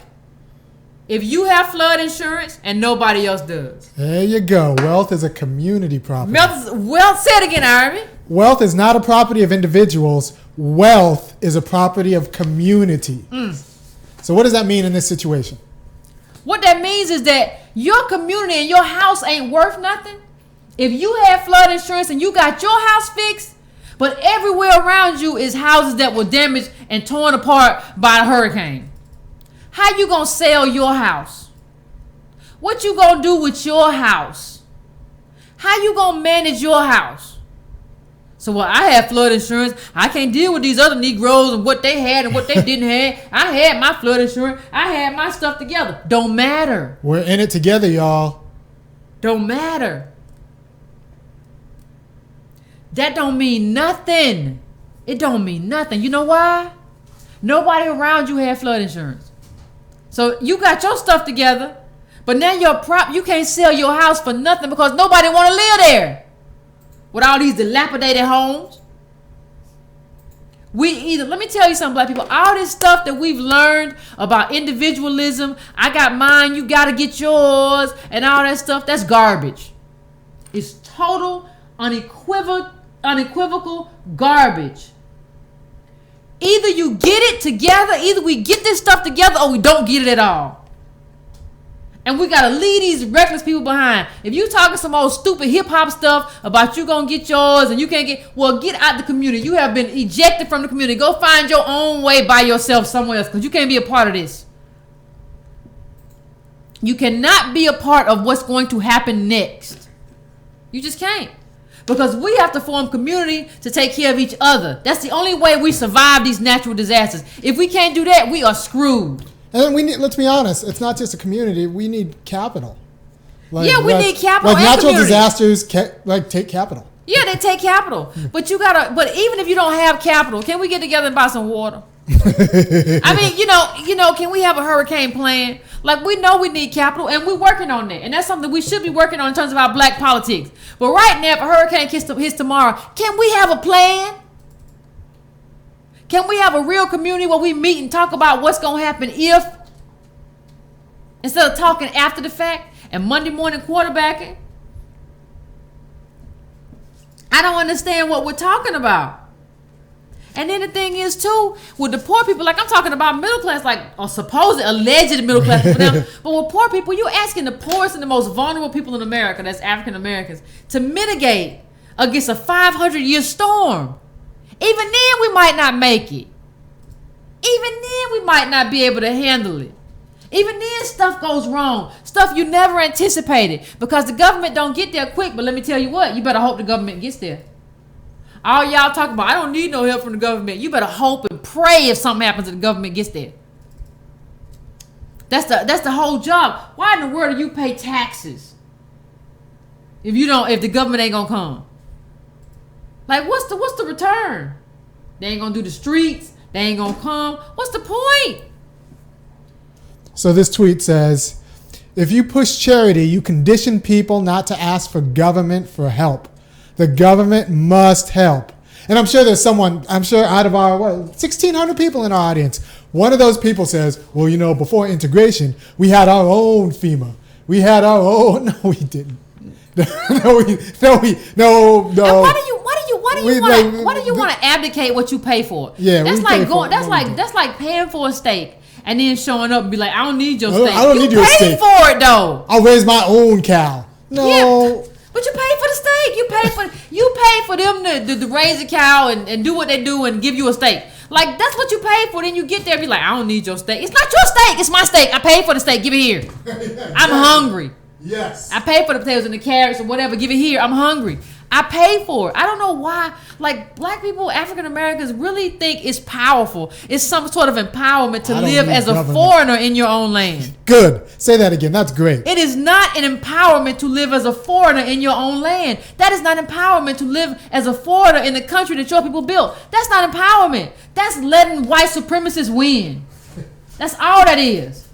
if you have flood insurance and nobody else does. There you go. Wealth is a community property. Wealth, say it again, Harvey. Wealth is not a property of individuals. Wealth is a property of community. So what does that mean in this situation? What that means is that your community and your house ain't worth nothing. If you have flood insurance and you got your house fixed, but everywhere around you is houses that were damaged and torn apart by a hurricane, how you gonna sell your house? What you gonna do with your house? How you gonna manage your house? So, well, I have flood insurance. I can't deal with these other Negroes and what they had and what they didn't have. I had my flood insurance. I had my stuff together. Don't matter. We're in it together, y'all. Don't matter. That don't mean nothing. It don't mean nothing. You know why? Nobody around you had flood insurance. So you got your stuff together, but now you can't sell your house for nothing because nobody want to live there with all these dilapidated homes. Let me tell you something, black people, all this stuff that we've learned about individualism, I got mine, you got to get yours, and all that stuff, that's garbage. It's total, unequivocal garbage. Either you get it together, either we get this stuff together, or we don't get it at all. And we gotta leave these reckless people behind. If you talking some old stupid hip hop stuff about you gonna get yours and you can't get out the community. You have been ejected from the community. Go find your own way by yourself somewhere else, because you can't be a part of this. You cannot be a part of what's going to happen next. You just can't. Because we have to form community to take care of each other. That's the only way we survive these natural disasters. If we can't do that, we are screwed. And let's be honest, it's not just a community. We need capital. We need capital. Like natural disasters, take capital. Yeah, they take capital. But even if you don't have capital, can we get together and buy some water? I mean, can we have a hurricane plan? Like, we know we need capital, and we're working on that. And that's something we should be working on in terms of our black politics. But right now, if a hurricane hits tomorrow, can we have a plan? Can we have a real community where we meet and talk about what's going to happen if, instead of talking after the fact and Monday morning quarterbacking? I don't understand what we're talking about. And then the thing is, too, with the poor people, like I'm talking about middle class, like or supposed alleged middle class people now, but with poor people, you're asking the poorest and the most vulnerable people in America, that's African Americans, to mitigate against a 500-year storm. Even then, we might not make it. Even then, we might not be able to handle it. Even then, stuff goes wrong. Stuff you never anticipated, because the government don't get there quick. But let me tell you what, you better hope the government gets there. All y'all talk about, I don't need no help from the government. You better hope and pray if something happens and the government gets there. That's the whole job. Why in the world do you pay taxes if the government ain't gonna come? Like, what's the return? They ain't gonna do the streets. They ain't gonna come. What's the point? So this tweet says, if you push charity, you condition people not to ask for government for help. The government must help. And I'm sure there's someone, out of our 1,600 people in our audience, one of those people says, well, before integration, we had our own FEMA. We had our own. No, we didn't. No. What do you want to abdicate what you pay for? Yeah, that's like paying for a steak and then showing up and be like, I don't need your steak. I don't need your steak. You paid for it though. I'll raise my own cow. No. Yeah, but you paid for the steak. You paid for them to raise a cow and do what they do and give you a steak. Like, that's what you paid for. Then you get there and be like, I don't need your steak. It's not your steak. It's my steak. I paid for the steak. Give it here. I'm hungry. Yes. I paid for the potatoes and the carrots or whatever. Give it here. I'm hungry. I paid for it. I don't know why. Like, black people, African Americans really think it's powerful. It's some sort of empowerment to live as a foreigner in your own land. Good. Say that again. That's great. It is not an empowerment to live as a foreigner in your own land. That is not empowerment to live as a foreigner in the country that your people built. That's not empowerment. That's letting white supremacists win. That's all that is.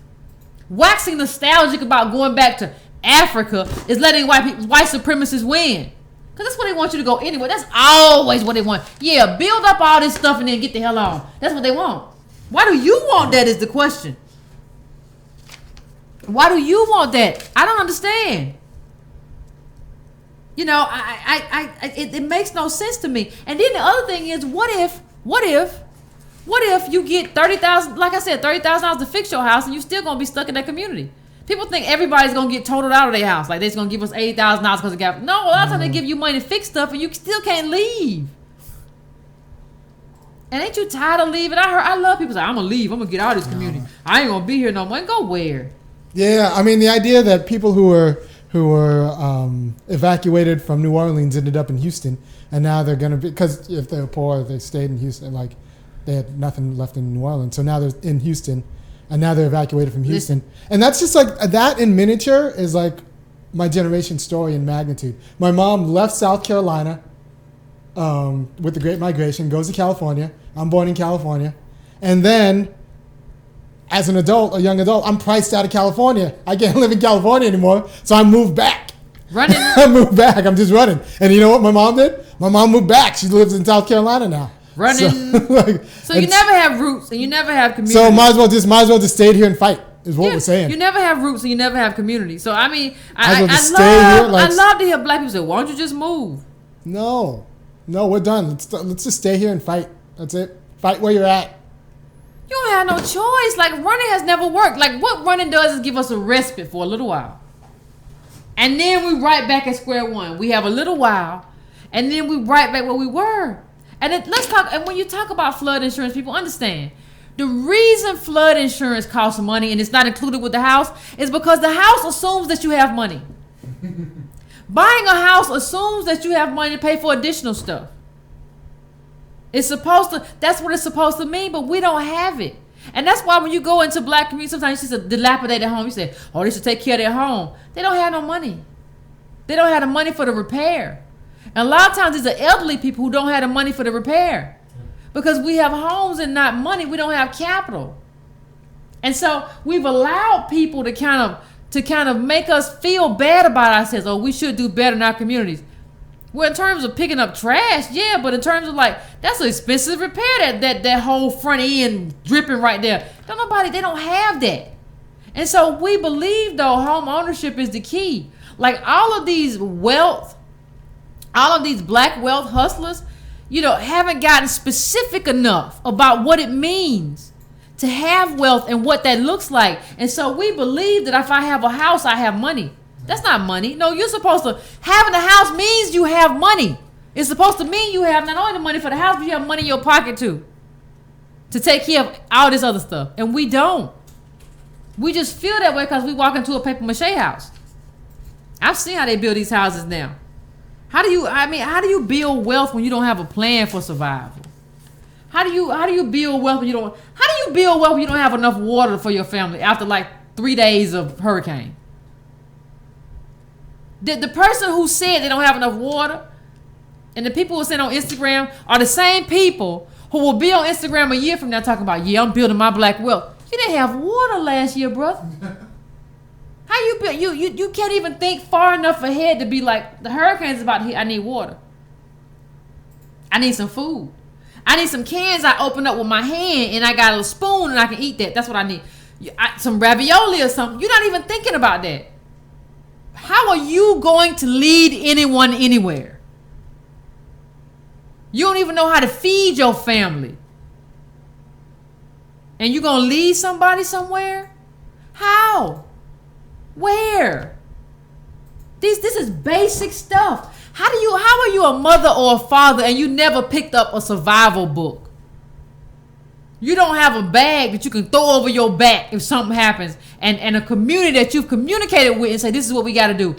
Waxing nostalgic about going back to Africa is letting white supremacists win. Because that's where they want you to go anyway. That's always what they want. Yeah, build up all this stuff and then get the hell on. That's what they want. Why do you want that is the question. Why do you want that? I don't understand. You know, it makes no sense to me. And then the other thing is, what if you get $30,000, like I said, $30,000 to fix your house, and you still gonna be stuck in that community? People think everybody's gonna get totaled out of their house, like they're just gonna give us $80,000 because of gap. No, a lot of times they give you money to fix stuff, and you still can't leave. And ain't you tired of leaving? I love people say, I'm gonna leave. I'm gonna get out of this community. I ain't gonna be here no more. And go where? Yeah, I mean, the idea that people who were evacuated from New Orleans ended up in Houston, and now they're gonna be, because if they were poor, they stayed in Houston. Like they had nothing left in New Orleans, so now they're in Houston, and now they're evacuated from Houston. And that's just like that in miniature is like my generation's story in magnitude. My mom left South Carolina with the Great Migration, goes to California. I'm born in California. And then, as an adult, a young adult, I'm priced out of California. I can't live in California anymore, so I moved back. Running? I moved back. I'm just running. And you know what my mom did? My mom moved back. She lives in South Carolina now. Running. So you never have roots and you never have community. So might as well just stay here and fight. Is what we're saying. You never have roots and you never have community. So I mean, I love to hear black people say, "Why don't you just move?" No, we're done. Let's just stay here and fight. That's it. Fight where you're at. You don't have no choice. Like running has never worked. Like what running does is give us a respite for a little while, and then we right back at square one. We have a little while, and then we right back where we were. And let's talk. And when you talk about flood insurance, people understand. The reason flood insurance costs money and it's not included with the house is because the house assumes that you have money. Buying a house assumes that you have money to pay for additional stuff. That's what it's supposed to mean, but we don't have it. And that's why when you go into black communities, sometimes you see a dilapidated home, you say, oh, they should take care of their home. They don't have no money. They don't have the money for the repair. And a lot of times these are elderly people who don't have the money for the repair. Because we have homes and not money, we don't have capital. And so we've allowed people to kind of make us feel bad about ourselves. Oh, we should do better in our communities. Well, in terms of picking up trash, yeah, but in terms of like, that's an expensive repair, that whole front end dripping right there. They don't have that. And so we believe though home ownership is the key. Like all of these black wealth hustlers, haven't gotten specific enough about what it means to have wealth and what that looks like. And so we believe that if I have a house, I have money. That's not money. No, you're supposed to, having a house means you have money. It's supposed to mean you have not only the money for the house, but you have money in your pocket too, to take care of all this other stuff. And we don't. We just feel that way because we walk into a paper mache house. I've seen how they build these houses now. How do you build wealth when you don't have a plan for survival? How do you build wealth when you don't have enough water for your family after like 3 days of hurricane? The person who said they don't have enough water and the people who said on Instagram are the same people who will be on Instagram a year from now talking about, yeah, I'm building my black wealth. You didn't have water last year, brother. How you build? You can't even think far enough ahead to be like, the hurricane's about to hit. I need water. I need some food. I need some cans I open up with my hand and I got a spoon and I can eat that. That's what I need. Some ravioli or something. You're not even thinking about that. How are you going to lead anyone anywhere? You don't even know how to feed your family. And you're going to lead somebody somewhere? How? Where? This is basic stuff. How are you a mother or a father and you never picked up a survival book? You don't have a bag that you can throw over your back if something happens, and a community that you've communicated with and say, this is what we got to do.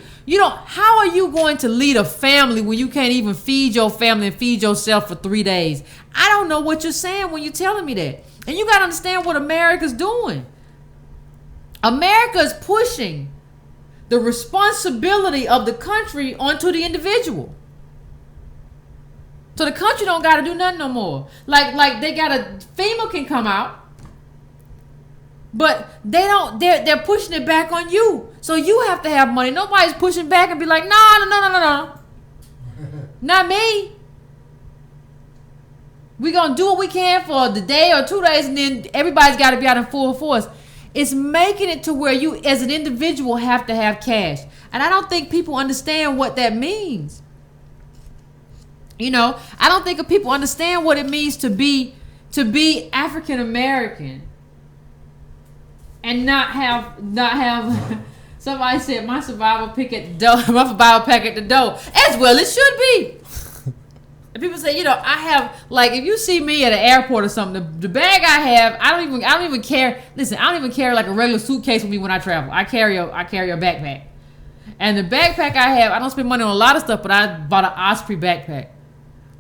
How are you going to lead a family when you can't even feed your family and feed yourself for 3 days? I don't know what you're saying when you're telling me that. And you got to understand what America's doing. America is pushing the responsibility of the country onto the individual. So the country don't got to do nothing no more. Like they got FEMA can come out, but they're pushing it back on you. So you have to have money. Nobody's pushing back and be like, no. Not me. We gonna do what we can for the day or 2 days, and then everybody's got to be out in full force. It's making it to where you as an individual have to have cash. And I don't think people understand what that means. You know, I don't think people understand what it means to be African American and not have somebody said my survival pack at the door. As well it should be. And people say, you know, I have, like, if you see me at an airport or something, the bag I have, I don't even carry. Listen, I don't even carry like a regular suitcase with me when I travel. I carry a backpack, and the backpack I have, I don't spend money on a lot of stuff, but I bought an Osprey backpack.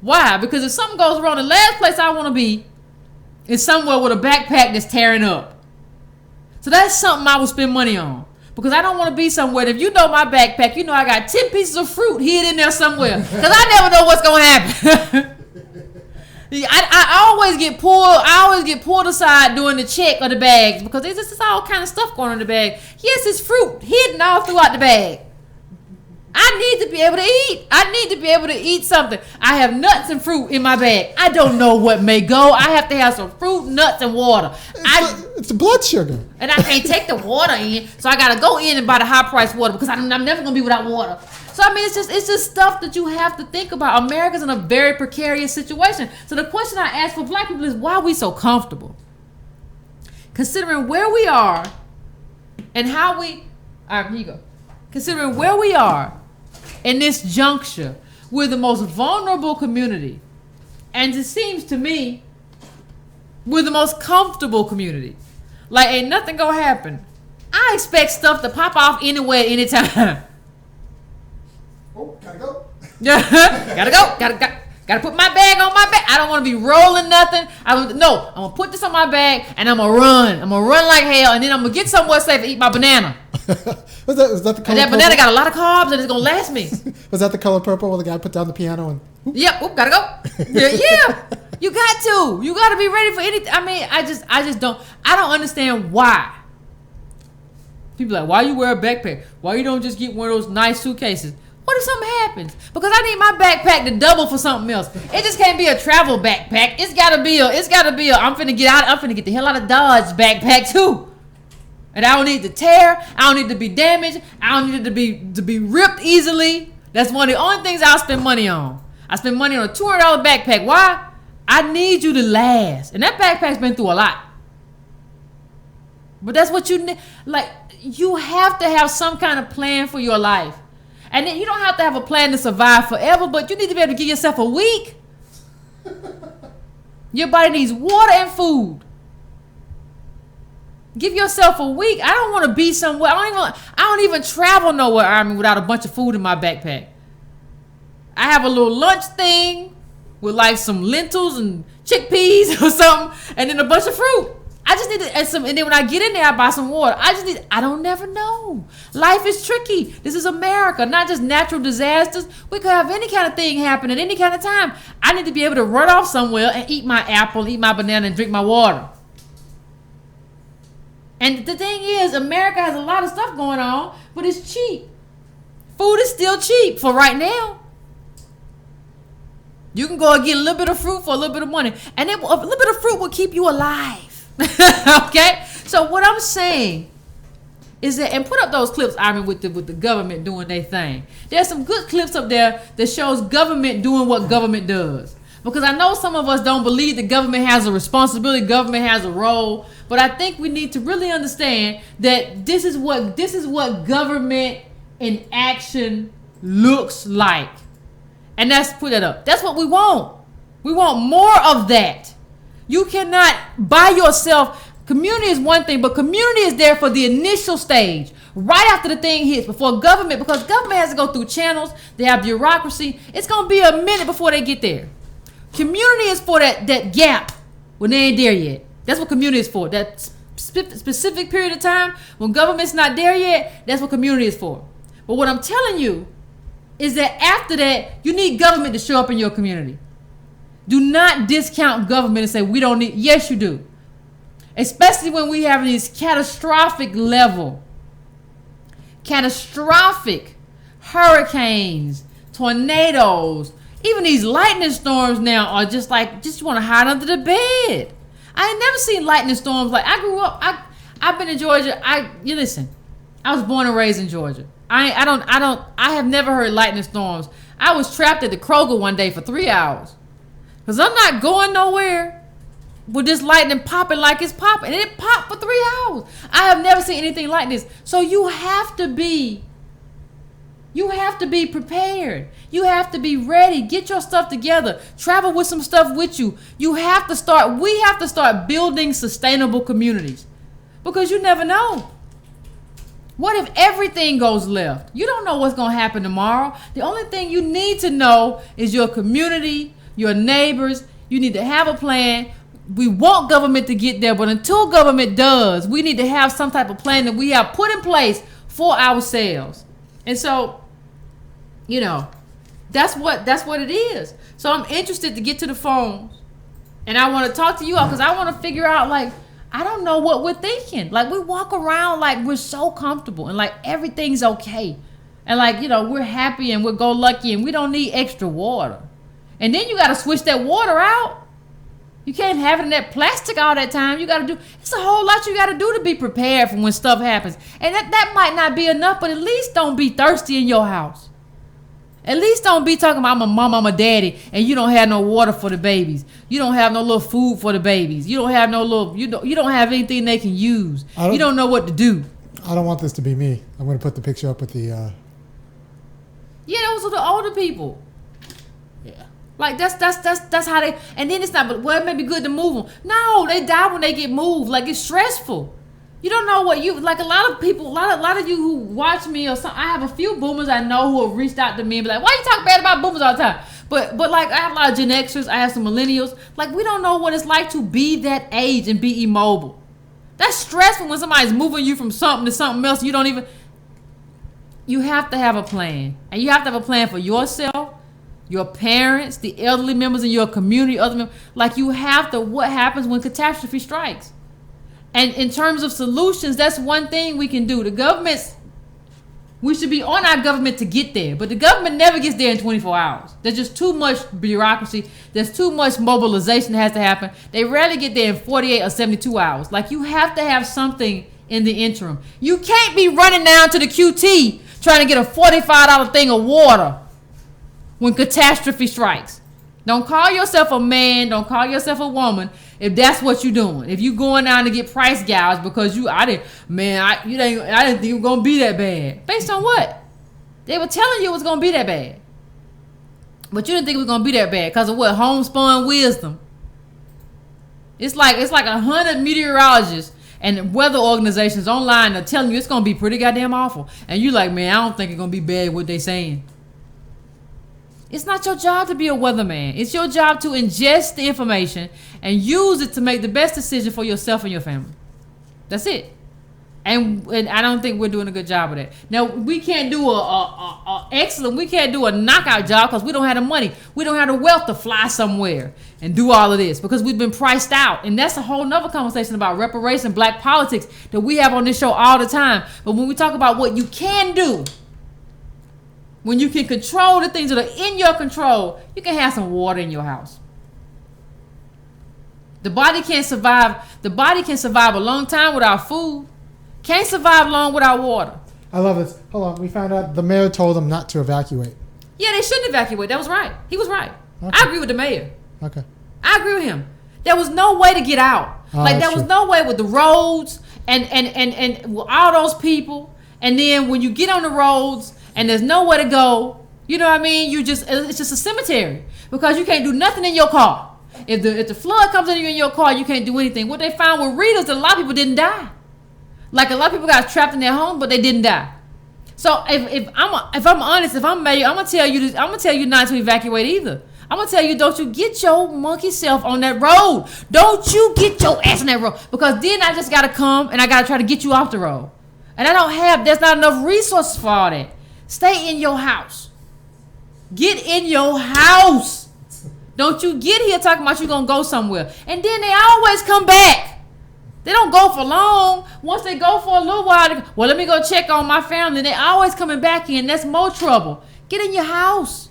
Why? Because if something goes wrong, the last place I want to be is somewhere with a backpack that's tearing up. So that's something I would spend money on. Because I don't want to be somewhere. If you know my backpack, you know I got 10 pieces of fruit hid in there somewhere. Because I never know what's going to happen. I always get pulled aside during the check of the bags. Because there's just all kind of stuff going on in the bag. Yes, it's fruit hidden all throughout the bag. I need to be able to eat. I need to be able to eat something. I have nuts and fruit in my bag. I don't know what may go. I have to have some fruit, nuts, and water. It's blood sugar. And I can't take the water in, so I gotta go in and buy the high price water because I'm never gonna be without water. So I mean, it's just stuff that you have to think about. America's in a very precarious situation. So the question I ask for black people is, why are we so comfortable? Considering where we are and how we, all right, here you go. Considering where we are in this juncture, we're the most vulnerable community. And it seems to me, we're the most comfortable community. Like, ain't nothing gonna happen. I expect stuff to pop off anywhere, anytime. Oh, gotta go. Gotta put my bag on my back. I don't want to be rolling nothing. I'm gonna put this on my bag and I'm gonna run. I'm gonna run like hell, and then I'm gonna get somewhere safe and eat my banana. Was that the color? And that banana got a lot of carbs and it's gonna last me. Was that the color purple where the guy put down the piano and? Whoop. Yep, gotta go. Yeah. You gotta be ready for anything. I mean, I just don't understand why. People are like, why you wear a backpack? Why you don't just get one of those nice suitcases? What if something happens? Because I need my backpack to double for something else. It just can't be a travel backpack. It's gotta be a I'm finna get the hell out of Dodge backpack too. And I don't need to tear. I don't need to be damaged. I don't need it to be ripped easily. That's one of the only things I'll spend money on. I spend money on a $200 backpack. Why? I need you to last. And that backpack's been through a lot. But that's what you need. Like, you have to have some kind of plan for your life. And then you don't have to have a plan to survive forever, but you need to be able to give yourself a week. Your body needs water and food. Give yourself a week. I don't want to be somewhere. I don't even travel nowhere, I mean, without a bunch of food in my backpack. I have a little lunch thing with like some lentils and chickpeas or something, and then a bunch of fruit. I just need to, and then when I get in there, I buy some water. I don't never know. Life is tricky. This is America, not just natural disasters. We could have any kind of thing happen at any kind of time. I need to be able to run off somewhere and eat my apple, eat my banana, and drink my water. And the thing is, America has a lot of stuff going on, but it's cheap. Food is still cheap for right now. You can go and get a little bit of fruit for a little bit of money. And then a little bit of fruit will keep you alive. Okay? So what I'm saying is that, and put up those clips, I mean, with the government doing their thing. There's some good clips up there that shows government doing what government does. Because I know some of us don't believe the government has a responsibility, government has a role, but I think we need to really understand that this is what government in action looks like. And that's, put that up. That's what we want. We want more of that. You cannot by yourself. Community is one thing, but community is there for the initial stage, right after the thing hits, before government, because government has to go through channels, they have bureaucracy. It's going to be a minute before they get there. Community is for that gap when they ain't there yet. That's what community is for. That specific period of time when government's not there yet, that's what community is for. But what I'm telling you is that after that, you need government to show up in your community. Do not discount government and say we don't need. Yes, you do. Especially when we have these catastrophic hurricanes, tornadoes, even these lightning storms now are just want to hide under the bed. I ain't never seen lightning storms. Like, I grew up, I've been in Georgia. You listen. I was born and raised in Georgia. I have never heard lightning storms. I was trapped at the Kroger one day for 3 hours. Because I'm not going nowhere with this lightning popping like it's popping. And it popped for 3 hours. I have never seen anything like this. So you have to be prepared. You have to be ready. Get your stuff together. Travel with some stuff with you. We have to start building sustainable communities. Because you never know. What if everything goes left? You don't know what's going to happen tomorrow. The only thing you need to know is your community, your neighbors. You need to have a plan. We want government to get there, but until government does, we need to have some type of plan that we have put in place for ourselves. And so, that's what it is. So I'm interested to get to the phones, and I want to talk to you all because I want to figure out, like, I don't know what we're thinking. Like, we walk around like we're so comfortable and like everything's okay. And like, we're happy and we're go lucky and we don't need extra water. And then you got to switch that water out. You can't have it in that plastic all that time. It's a whole lot you got to do to be prepared for when stuff happens. And that might not be enough, but at least don't be thirsty in your house. At least don't be talking about I'm a mom, I'm a daddy, and you don't have no water for the babies. You don't have no little food for the babies. You don't have no little, you don't have anything they can use. You don't know what to do. I don't want this to be me. I'm going to put the picture up with the... Yeah, those are the older people. Yeah. Like, that's how they... And then it's not, but well, it may be good to move them. No, they die when they get moved. Like, it's stressful. You don't know what you... Like, a lot of people, a lot of you who watch me or something, I have a few boomers I know who have reached out to me and be like, why you talk bad about boomers all the time? But like, I have a lot of Gen Xers, I have some millennials. Like, we don't know what it's like to be that age and be immobile. That's stressful when somebody's moving you from something to something else. You don't even... You have to have a plan. And you have to have a plan for yourself, your parents, the elderly members in your community, other members. Like, you have to... What happens when catastrophe strikes? And in terms of solutions, that's one thing we can do. The government's... We should be on our government to get there. But the government never gets there in 24 hours. There's just too much bureaucracy. There's too much mobilization that has to happen. They rarely get there in 48 or 72 hours. Like, you have to have something in the interim. You can't be running down to the QT trying to get a $45 thing of water when catastrophe strikes. Don't call yourself a man. Don't call yourself a woman if that's what you're doing. If you going down to get price gouged because I didn't think it was going to be that bad. Based on what? They were telling you it was going to be that bad. But you didn't think it was going to be that bad because of what? Homespun wisdom. It's like 100 meteorologists and weather organizations online are telling you it's going to be pretty goddamn awful. And you're like, man, I don't think it's going to be bad what they saying. It's not your job to be a weatherman. It's your job to ingest the information and use it to make the best decision for yourself and your family. That's it. And I don't think we're doing a good job of that. Now, we can't do we can't do a knockout job because we don't have the money. We don't have the wealth to fly somewhere and do all of this because we've been priced out. And that's a whole nother conversation about reparation, black politics that we have on this show all the time. But when we talk about what you can do, when you can control the things that are in your control, you can have some water in your house. The body can survive a long time without food. Can't survive long without water. I love this. Hold on. We found out the mayor told them not to evacuate. Yeah, they shouldn't evacuate. That was right. He was right. Okay. I agree with the mayor. Okay. I agree with him. There was no way to get out. There was no way with the roads and with all those people. And then when you get on the roads and there's nowhere to go, you know what I mean? It's just a cemetery because you can't do nothing in your car. If the flood comes in your car, you can't do anything. What they found with Rita's, that a lot of people didn't die. Like, a lot of people got trapped in their home, but they didn't die. So if I'm honest, if I'm mayor, I'm gonna tell you this. I'm gonna tell you not to evacuate either. I'm gonna tell you, don't you get your monkey self on that road. Don't you get your ass on that road, because then I just gotta come and I gotta try to get you off the road, and there's not enough resources for all that. Stay in your house. Get in your house. Don't you get here talking about you gonna go somewhere, and then they always come back. They don't go for long. Once they go for a little while, well, let me go check on my family. They always coming back in. That's more trouble. Get in your house.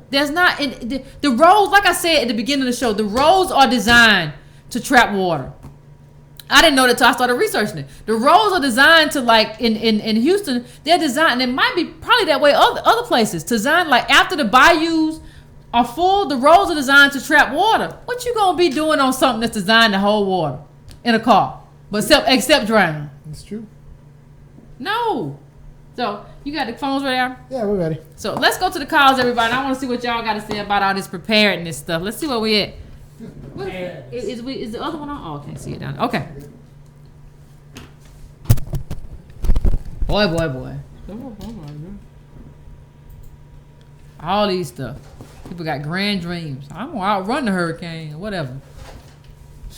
There's not the roads. Like I said at the beginning of the show, the roads are designed to trap water. I didn't know that until I started researching it. The roads are designed to, like, in Houston, they're designed, and it might be probably that way other places, designed, like, after the bayous are full, the roads are designed to trap water. What you gonna be doing on something that's designed to hold water in a car, but except driving? That's true. No. So, you got the phones ready, Aaron? Yeah, we're ready. So, let's go to the calls, everybody. I want to see what y'all got to say about all this preparedness stuff. Let's see where we at. Is the other one on? Oh, I can't see it down. Okay. Boy. All these stuff. People got grand dreams. I'm gonna outrun the hurricane or whatever.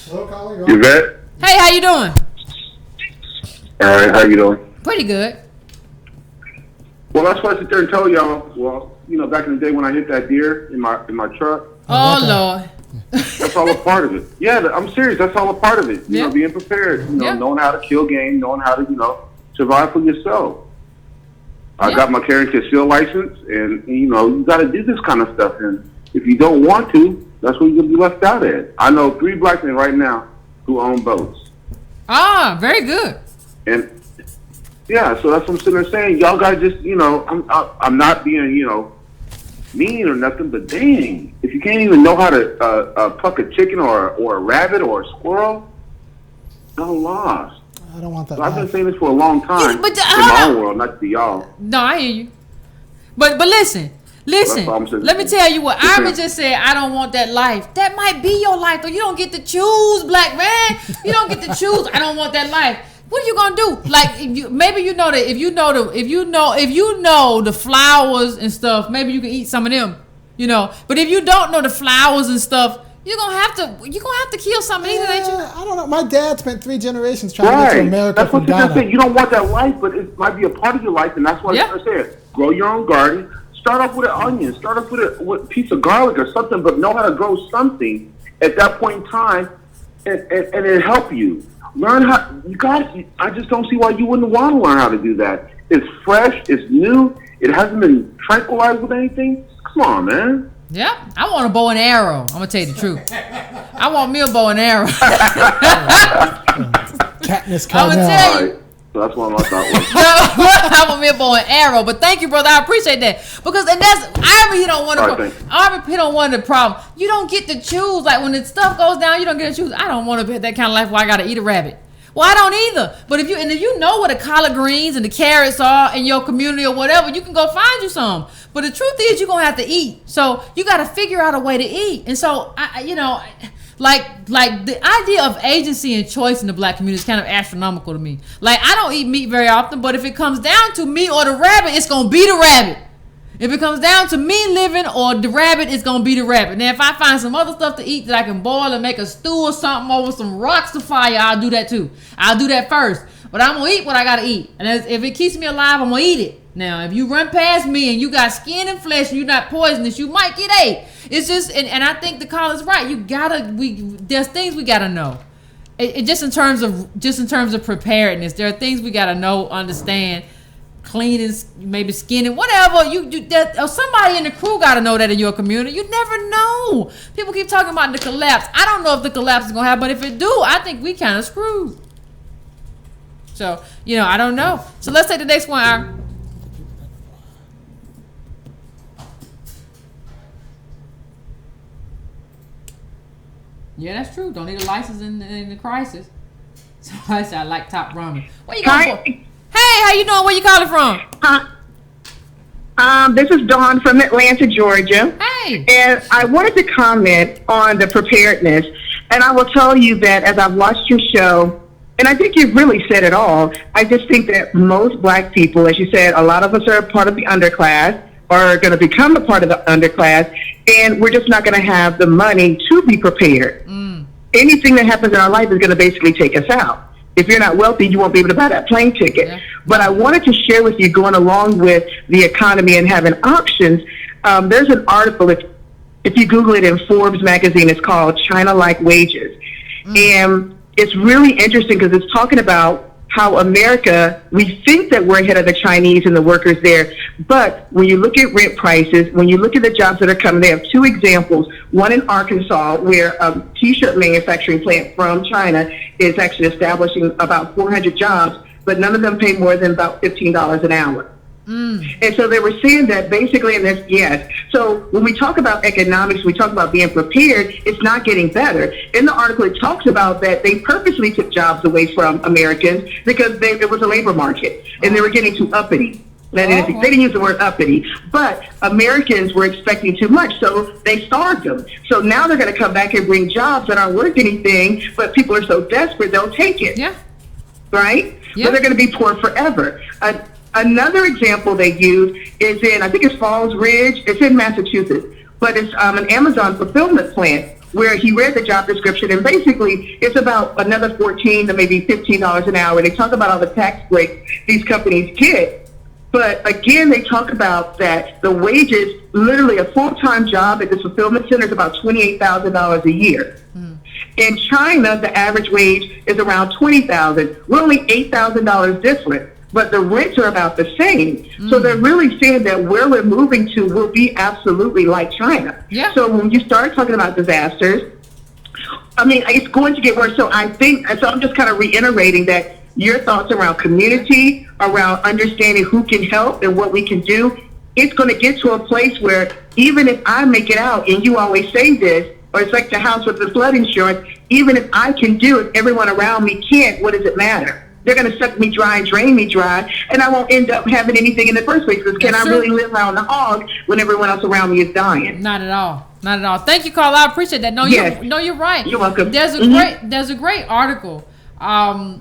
Hello, caller. Yvette. Hey, how you doing? All right, how you doing? Pretty good. Well, that's why I sit there and tell y'all. Well, you know, back in the day when I hit that deer in my truck. Oh Lord. That's all a part of it. Yeah, I'm serious. That's all a part of it. You know, being prepared. You know, knowing how to kill game, knowing how to survive for yourself. I got my carry and conceal license, and you got to do this kind of stuff. And if you don't want to, that's where you're gonna be left out at. I know 3 black men right now who own boats. Ah, very good. And yeah, so that's what I'm sitting there saying. Y'all gotta just, I'm not being, mean or nothing, but dang, if you can't even know how to pluck a chicken or a rabbit or a squirrel, you're lost. I don't want that. So I've been saying this for a long time but, in my own world, not to y'all. No, I hear you. But listen. Let me tell you what Harvey just said. I don't want that life. That might be your life, but you don't get to choose, black man. You don't get to choose. I don't want that life. What are you gonna do? Like, maybe you know that if you know the flowers and stuff, maybe you can eat some of them. But if you don't know the flowers and stuff, you're gonna have to kill something, ain't you? I don't know. My dad spent 3 generations trying to get to America that's from what Ghana. You don't want that life, but it might be a part of your life, and that's why I said grow your own garden. Start off with an onion. Start off with a piece of garlic or something, but know how to grow something at that point in time, and it'll help you. Learn how. I just don't see why you wouldn't want to learn how to do that. It's fresh. It's new. It hasn't been tranquilized with anything. Come on, man. Yep. I want a bow and arrow. I'm gonna tell you the truth. I want me a bow and arrow. Katniss I'm gonna tell you. So that's what my thought was. I want me a bow and arrow, but thank you, brother. I appreciate that because that's Harvey. He don't want to. He don't want the problem. You don't get to choose. Like when the stuff goes down, you don't get to choose. I don't want to be that kind of life where I gotta eat a rabbit. Well, I don't either. But if you know where the collard greens and the carrots are in your community or whatever, you can go find you some. But the truth is, you're gonna have to eat. So you got to figure out a way to eat. And so like the idea of agency and choice in the black community is kind of astronomical to me. Like I don't eat meat very often, but if it comes down to me or the rabbit, it's gonna be the rabbit. If it comes down to me living or the rabbit, it's gonna be the rabbit. Now, if I find some other stuff to eat that I can boil and make a stew or something over some rocks to fire, I'll do that too. I'll do that first. But I'm gonna eat what I gotta eat, and if it keeps me alive, I'm gonna eat it. Now, if you run past me and you got skin and flesh and you're not poisonous, you might get ate. It's just, and I think the caller's right. There's things we gotta know. Just in terms of preparedness, there are things we gotta know, understand. Cleaning, maybe skinning, whatever. Or somebody in the crew got to know that in your community. You never know. People keep talking about the collapse. I don't know if the collapse is going to happen, but if it do, I think we kind of screwed. So, I don't know. So let's take the next one, Aaron. Yeah, that's true. Don't need a license in the crisis. So I said I like top ramen. What you going for? Hey, how you doing? Where you calling from? This is Dawn from Atlanta, Georgia. Hey. And I wanted to comment on the preparedness. And I will tell you that as I've watched your show, and I think you've really said it all, I just think that most black people, as you said, a lot of us are part of the underclass, or are going to become a part of the underclass, and we're just not going to have the money to be prepared. Anything that happens in our life is going to basically take us out. If you're not wealthy, you won't be able to buy that plane ticket. Yeah. But I wanted to share with you, going along with the economy and having options, there's an article, if you Google it in Forbes magazine, it's called China Like Wages. And it's really interesting because it's talking about how America, we think that we're ahead of the Chinese and the workers there. But when you look at rent prices, when you look at the jobs that are coming, they have two examples. One in Arkansas, where a T-shirt manufacturing plant from China is actually establishing about 400 jobs, but none of them pay more than about $15 an hour. And so they were saying that basically in this, yes. So when we talk about economics, we talk about being prepared, it's not getting better. In the article, it talks about that they purposely took jobs away from Americans because it was a labor market and they were getting too uppity. They didn't use the word uppity, but Americans were expecting too much, so they starved them. So now they're going to come back and bring jobs that aren't worth anything, but people are so desperate, they'll take it. Yeah. Right? Yeah. So they're going to be poor forever. Another example they use is in, I think it's Falls Ridge. It's in Massachusetts, but it's an Amazon fulfillment plant where he read the job description, and basically it's about another $14 to maybe $15 an hour. They talk about all the tax breaks these companies get, but again, they talk about that the wages, literally a full-time job at this fulfillment center is about $28,000 a year. In China, the average wage is around $20,000. We're only $8,000 different, but the rents are about the same. So they're really saying that where we're moving to will be absolutely like China. Yeah. So when you start talking about disasters, I mean, it's going to get worse. So I think, so I'm just kind of reiterating that your thoughts around community, around understanding who can help and what we can do, it's going to get to a place where even if I make it out, and you always say this, or it's like the house with the flood insurance, even if I can do it, everyone around me can't, what does it matter? They're going to suck me dry and drain me dry, and I won't end up having anything in the first place, because can I really live around the hog when everyone else around me is dying? Not at all. Not at all. Thank you, Carla. I appreciate that. No, you're right. You're welcome. There's a great article. I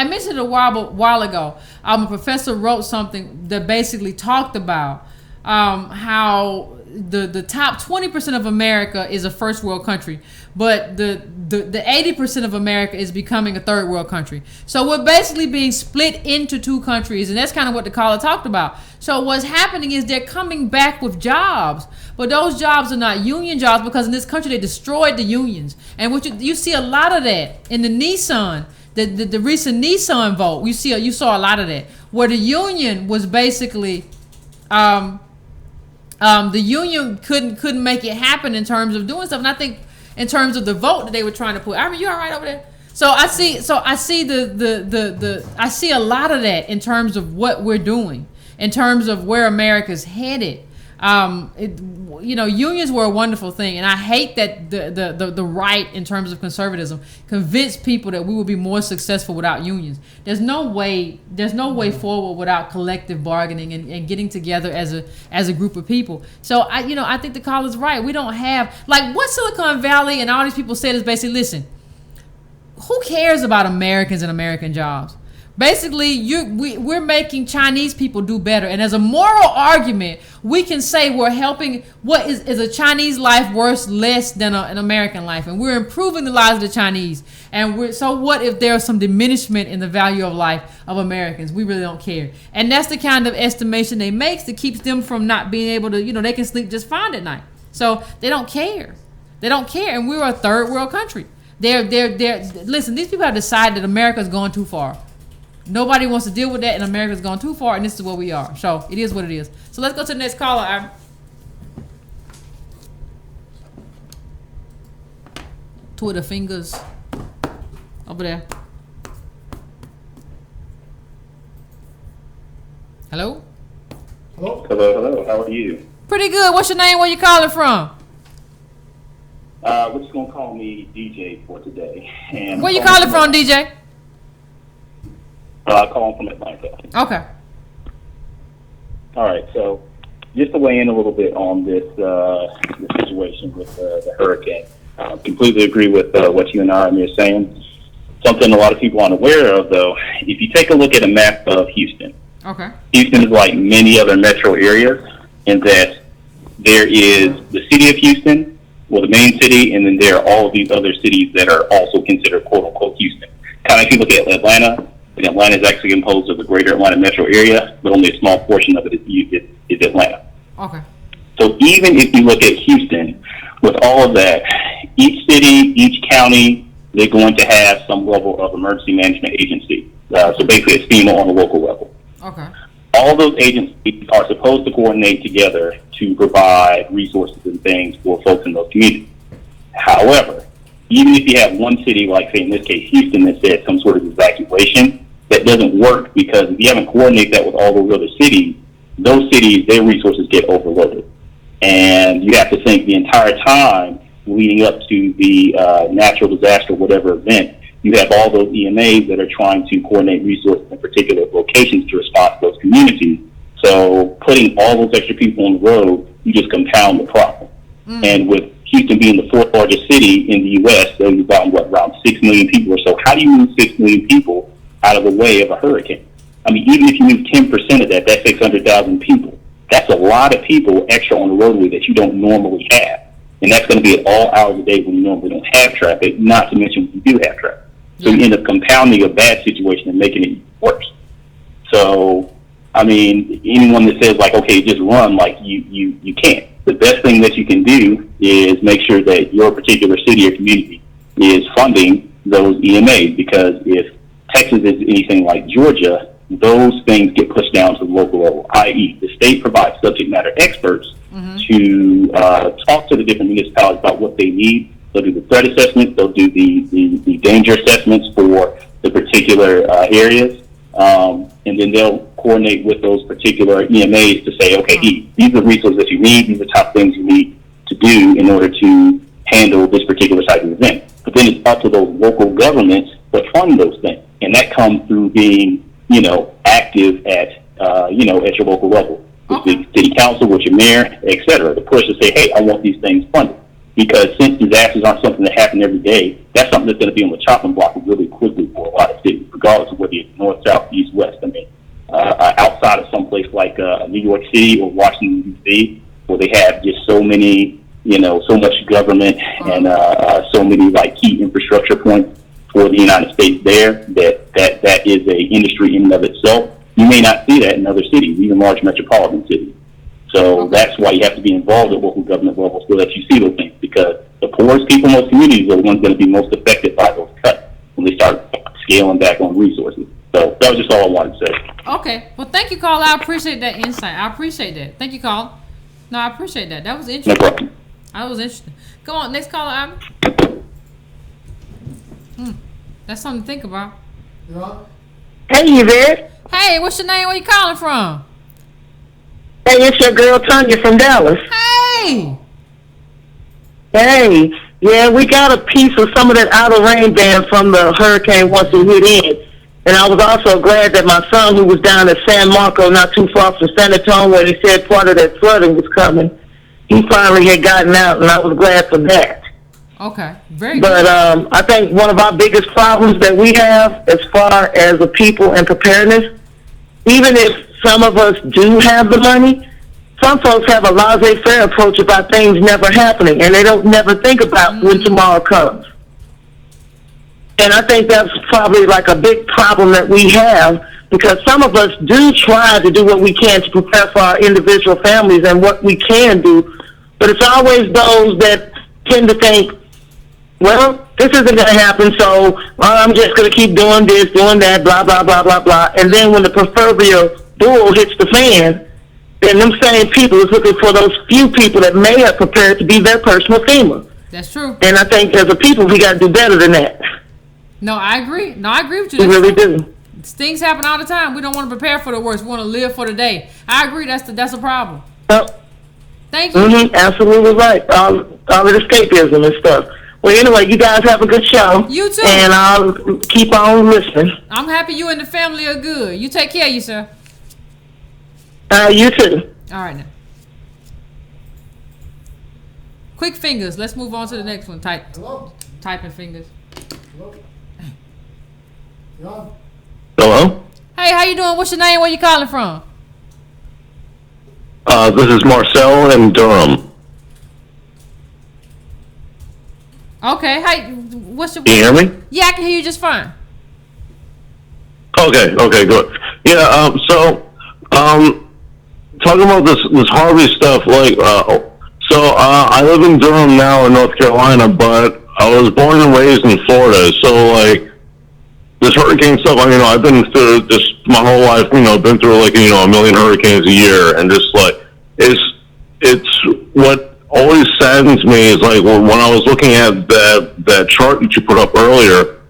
mentioned it a while ago. A professor wrote something that basically talked about how the top 20% of America is a first world country, but the 80% of America is becoming a third world country. So we're basically being split into two countries, and that's kind of what the caller talked about. So what's happening is they're coming back with jobs, but those jobs are not union jobs, because in this country they destroyed the unions. And what you see a lot of that in the Nissan, the recent Nissan vote. You saw a lot of that, where the union was basically the union couldn't make it happen in terms of doing stuff. And I think in terms of the vote that they were trying to put. I mean, you all right over there? I see a lot of that in terms of what we're doing, in terms of where America's headed. Unions were a wonderful thing, and I hate that the right, in terms of conservatism, convinced people that we will be more successful without unions. There's no way forward without collective bargaining and getting together as a group of people. So I think the caller's right. We don't have, like, what Silicon Valley and all these people said is basically, listen, who cares about Americans and American jobs? Basically, we're making Chinese people do better. And as a moral argument, we can say we're helping. What is a Chinese life worth less than an American life? And we're improving the lives of the Chinese. And so what if there's some diminishment in the value of life of Americans? We really don't care. And that's the kind of estimation they make that keeps them from not being able to, they can sleep just fine at night. So they don't care. They don't care. And we're a third world country. Listen, these people have decided that America's gone too far. Nobody wants to deal with that, and America's gone too far, and this is where we are. So it is what it is. So let's go to the next caller. Twitter fingers over there. Hello? Hello. How are you? Pretty good. What's your name? Where you calling from? We're just gonna call me DJ for today. And where you calling from, DJ? Calling from Atlanta. Okay. All right. So, just to weigh in a little bit on this situation with the hurricane, completely agree with what you and I are saying. Something a lot of people aren't aware of, though, if you take a look at a map of Houston, okay, Houston is like many other metro areas in that there is the city of Houston, the main city, and then there are all of these other cities that are also considered quote unquote Houston. Kind of if you look at Atlanta. And Atlanta is actually composed of the greater Atlanta metro area, but only a small portion of it is Atlanta. Okay. So even if you look at Houston, with all of that, each city, each county, they're going to have some level of emergency management agency. So basically a FEMA on a local level. Okay. All those agencies are supposed to coordinate together to provide resources and things for folks in those communities. However, even if you have one city, like say in this case Houston, that says some sort of evacuation, that doesn't work, because if you haven't coordinated that with all those other cities, those cities, their resources get overloaded. And you have to think the entire time leading up to the natural disaster, whatever event, you have all those EMAs that are trying to coordinate resources in particular locations to respond to those communities. So putting all those extra people on the road, you just compound the problem. And with Houston being the fourth largest city in the U.S., so you've got around 6 million people or so. How do you move 6 million people out of the way of a hurricane? I mean, even if you move 10% of that, that's 600,000 people. That's a lot of people extra on the roadway that you don't normally have. And that's going to be at all hours of the day when you normally don't have traffic, not to mention when you do have traffic. So you end up compounding a bad situation and making it worse. So, I mean, anyone that says, like, okay, just run, like, you can't. The best thing that you can do is make sure that your particular city or community is funding those EMAs, because if Texas is anything like Georgia, those things get pushed down to the local level, i.e. the state provides subject matter experts to talk to the different municipalities about what they need. They'll do the threat assessments, they'll do the danger assessments for the particular areas, and then they'll coordinate with those particular EMAs to say, okay, these are the resources that you need, these are the top things you need to do in order to handle this particular type of event. But then it's up to those local governments to fund those things, and that comes through being, active at your local level, with the city council, with your mayor, et cetera, to push to say, hey, I want these things funded. Because since disasters aren't something that happen every day, that's something that's going to be on the chopping block really quickly for a lot of cities, regardless of whether it's north, south, east, west. I mean, outside of some place like New York City or Washington, D.C., where they have just so many, so much government and so many like key infrastructure points for the United States there, that is a industry in and of itself. You may not see that in other cities, even large metropolitan cities. So that's why you have to be involved at local government levels so that you see those things, because the poorest people in those communities are the ones going to be most affected by those cuts when they start scaling back on resources. So that was just all I wanted to say. Okay. Well, thank you, Carl. I appreciate that insight. I appreciate that. Thank you, Carl. No, I appreciate that. That was interesting. No problem. That was interesting. Come on, next caller, Ivan. That's something to think about. Hey, Yvette. Hey, what's your name? Where you calling from? Hey, it's your girl Tanya from Dallas. Hey. Hey, yeah, we got a piece of some of that outer rain band from the hurricane once it hit in. And I was also glad that my son, who was down at San Marco, not too far from San Antonio, where he said part of that flooding was coming, he finally had gotten out, and I was glad for that. Okay, very good. But I think one of our biggest problems that we have as far as a people and preparedness, even if some of us do have the money, some folks have a laissez-faire approach about things never happening, and they don't never think about when tomorrow comes. And I think that's probably like a big problem that we have, because some of us do try to do what we can to prepare for our individual families and what we can do, but it's always those that tend to think, well, this isn't going to happen, so I'm just going to keep doing this, doing that, blah, blah, blah, blah, blah. And then when the proverbial bull hits the fan, then them same people is looking for those few people that may have prepared to be their personal FEMA. That's true. And I think as a people, we got to do better than that. No, I agree. No, I agree with you. We really do. Things happen all the time. We don't want to prepare for the worst. We want to live for the day. I agree. That's a problem. Thank you. Absolutely right. All of the escapism and stuff. Well, anyway, you guys have a good show. You too. And I'll keep on listening. I'm happy you and the family are good. You take care of yourself. You too. All right, now. Quick fingers. Let's move on to the next one. Typing fingers. Hello? Hey, how you doing? What's your name? Where you calling from? This is Marcel in Durham. Okay. Hey, what's your... Can you hear me? Yeah, I can hear you just fine. Okay, good. Yeah, talking about this Harvey stuff, I live in Durham now in North Carolina, but I was born and raised in Florida, so like this hurricane stuff. I've been through this my whole life. Been through like a million hurricanes a year, and just like it's what always saddens me is like when I was looking at that chart that you put up earlier,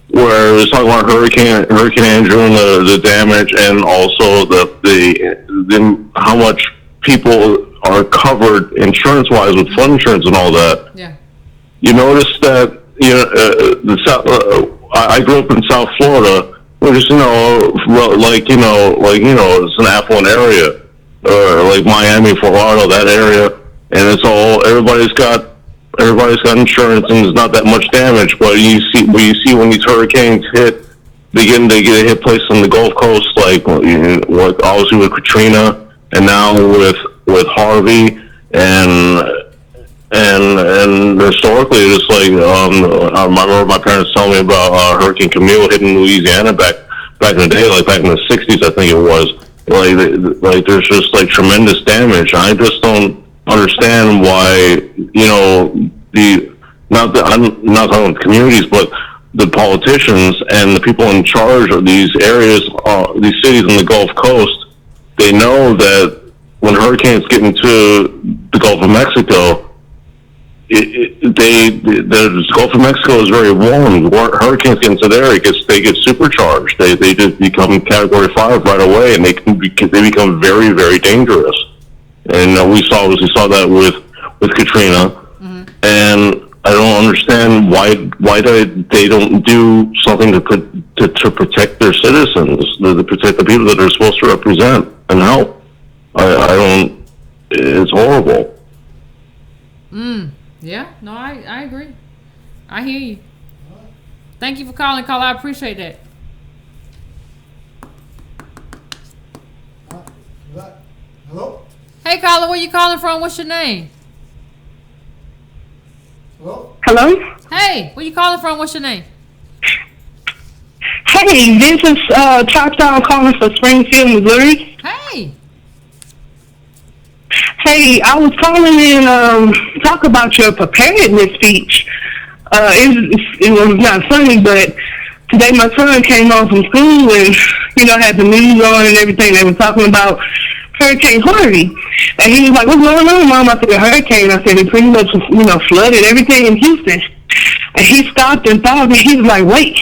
where it was talking about Hurricane Andrew and the damage, and also the how much people are covered insurance-wise with flood insurance and all that. Yeah. You notice that I grew up in South Florida, which is it's an affluent area, or like Miami, Fort Lauderdale, that area, and it's all everybody's got insurance, and there's not that much damage. But you see when these hurricanes hit, they get hit places on the Gulf Coast, like obviously with Katrina, and now with Harvey, and historically, it's like I remember my parents telling me about Hurricane Camille hitting Louisiana back in the day, like back in the '60s, I think it was. Like there's just like tremendous damage. I just don't understand why I'm not talking about communities, but the politicians and the people in charge of these areas, these cities in the Gulf Coast, they know that when hurricanes get into the Gulf of Mexico, the Gulf of Mexico is very warm. Hurricanes get into there, they get supercharged. They just become Category 5 right away, and they become very, very dangerous. And we saw that with Katrina, and I don't understand why they don't do something to protect their citizens, to protect the people that they're supposed to represent and help. I don't. It's horrible. Yeah, no, I agree. I hear you. Thank you for calling, caller. I appreciate that. Hello? Hey, caller, where you calling from? What's your name? Hello? Hello? Hey, where you calling from? What's your name? Hey, this is Choctaw calling for Springfield, Missouri. Hey. Hey, I was calling in talk about your preparedness speech. It was not funny, but today my son came home from school and, had the news on and everything. They were talking about Hurricane Harvey. And he was like, "What's going on, Mom?" I said, "A hurricane." I said, "It pretty much, flooded everything in Houston." And he stopped and thought, and he was like, "Wait."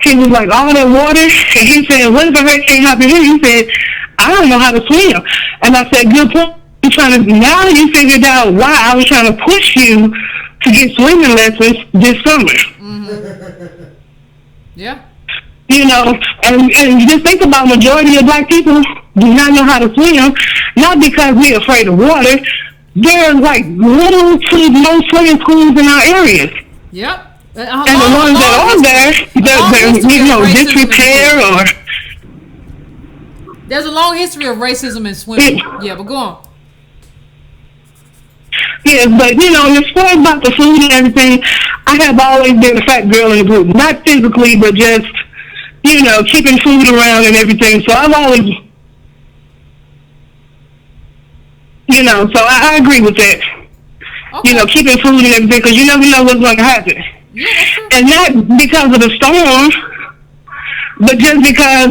He was like, "All that water?" And he said, "What if a hurricane happened here?" He said, "I don't know how to swim." And I said, "Good point. Now you figured out why I was trying to push you to get swimming lessons this summer." Yeah. And just think about majority of black people do not know how to swim, not because we're afraid of water. There are like little to no swimming pools in our areas. Yep. And the ones that are they're disrepair or... There's a long history of racism in swimming. Yeah, but go on. Yeah, but as far about the food and everything, I have always been a fat girl in the group. Not physically, but just, keeping food around and everything. So I've always, so I agree with that. Okay. Keeping food and everything, because you never know what's going to happen. Yeah, that's true. And not because of the storm, but just because,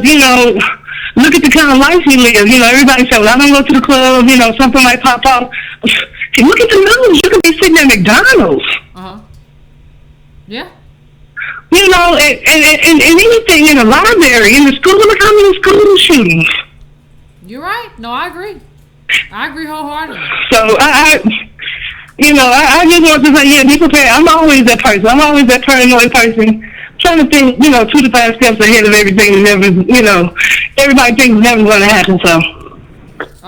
look at the kind of life we live. Everybody says, "Well, I don't go to the club," something might pop off. Look at the news. You could be sitting at McDonald's. Yeah. And anything in the library, in the school. Look how many school shootings. You're right. No, I agree. I agree wholeheartedly. So I just want to say, be prepared. I'm always that person. I'm always that paranoid person, trying to think, 2 to 5 steps ahead of everything. Never, everybody thinks never going to happen. So.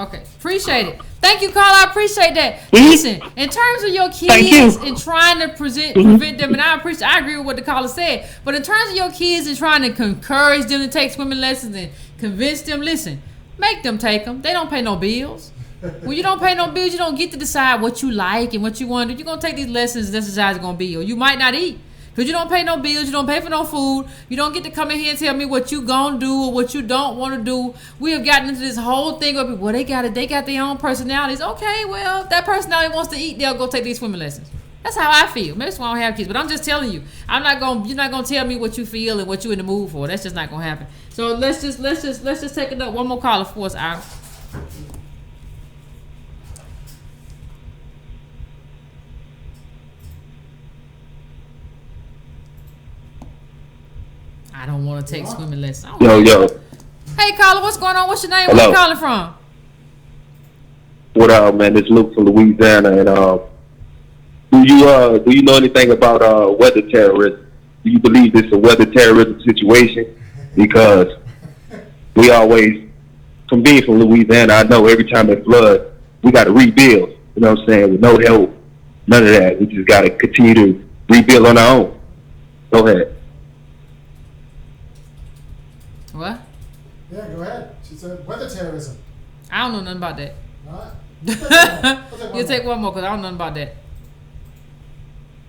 Okay, appreciate it. Thank you, Carl. I appreciate that. Listen, in terms of your kids and trying to prevent them, and I agree with what the caller said, but in terms of your kids and trying to encourage them to take swimming lessons and convince them, listen, make them take them. They don't pay no bills. When you don't pay no bills, you don't get to decide what you like and what you want to do. You're going to take these lessons, this is how it's going to be. Or you might not eat. Because you don't pay no bills, you don't pay for no food, you don't get to come in here and tell me what you gonna do or what you don't want to do. We have gotten into this whole thing of, well, they got their own personalities. Okay, well, if that personality wants to eat, they'll go take these swimming lessons. That's how I feel. Maybe that's why I don't have kids. But I'm just telling you, you're not gonna tell me what you feel and what you're in the mood for. That's just not gonna happen. So let's just take it up. One more caller for us, Al. I don't want to take swimming lessons. Yo. Hey, caller, what's going on? What's your name? Hello. Where you calling from? What up, man? It's Luke from Louisiana, and do you know anything about weather terrorism? Do you believe it's a weather terrorism situation? Because we always, from being from Louisiana, I know every time it floods, we got to rebuild. You know what I'm saying? With no help, none of that. We just got to continue to rebuild on our own. Go ahead. What? Yeah, go ahead. She said weather terrorism. I don't know nothing about that. All right. You take one more because I don't know nothing about that.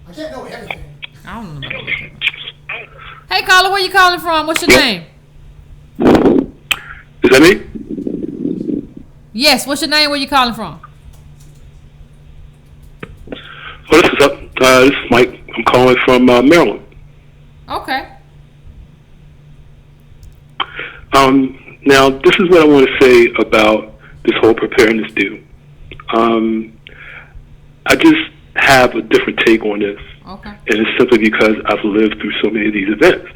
I can't know everything. I don't know nothing about that. Hey, caller, where you calling from? What's your name? Is that me? Yes, what's your name? Where you calling from? Well, this is up. This is Mike. I'm calling from Maryland. Okay. Now, this is what I want to say about this whole preparedness deal. I just have a different take on this. Okay. And it's simply because I've lived through so many of these events.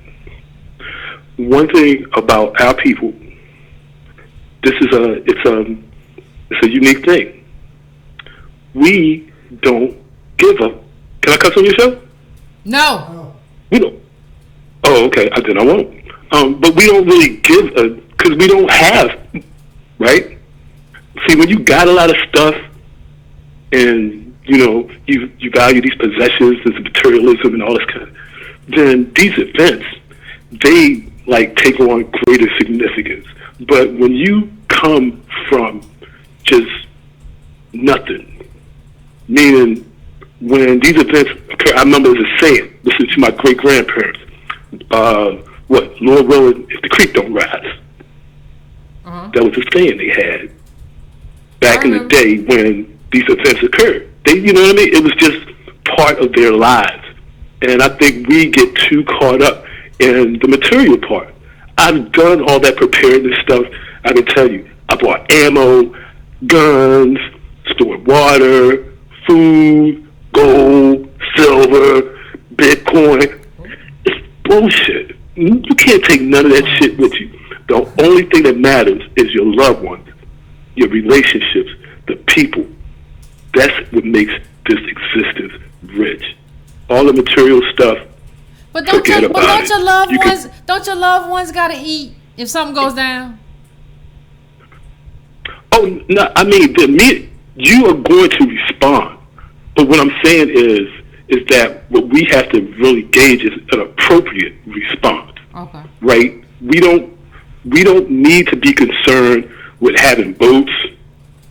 One thing about our people, it's a unique thing. We don't give up. Can I cuss on your show? No. We don't. Oh, okay. Then I won't. But we don't really give because we don't have, right? See, when you got a lot of stuff and, you value these possessions, this materialism and all this kind of, then these events, they, take on greater significance. But when you come from just nothing, meaning when these events occur, I remember there's a saying, listening to my great-grandparents, Lord willing, if the creek don't rise. Uh-huh. That was a saying they had back in the day when these events occurred. You know what I mean? It was just part of their lives. And I think we get too caught up in the material part. I've done all that preparedness stuff. I can tell you, I bought ammo, guns, stored water, food, gold, silver, Bitcoin. It's bullshit. You can't take none of that shit with you. The only thing that matters is your loved ones, your relationships, the people. That's what makes this existence rich. All the material stuff, But don't your loved ones gotta eat if something goes down? Oh no, I mean you are going to respond. But what I'm saying is that what we have to really gauge is an appropriate response. Okay. Right? We don't need to be concerned with having boats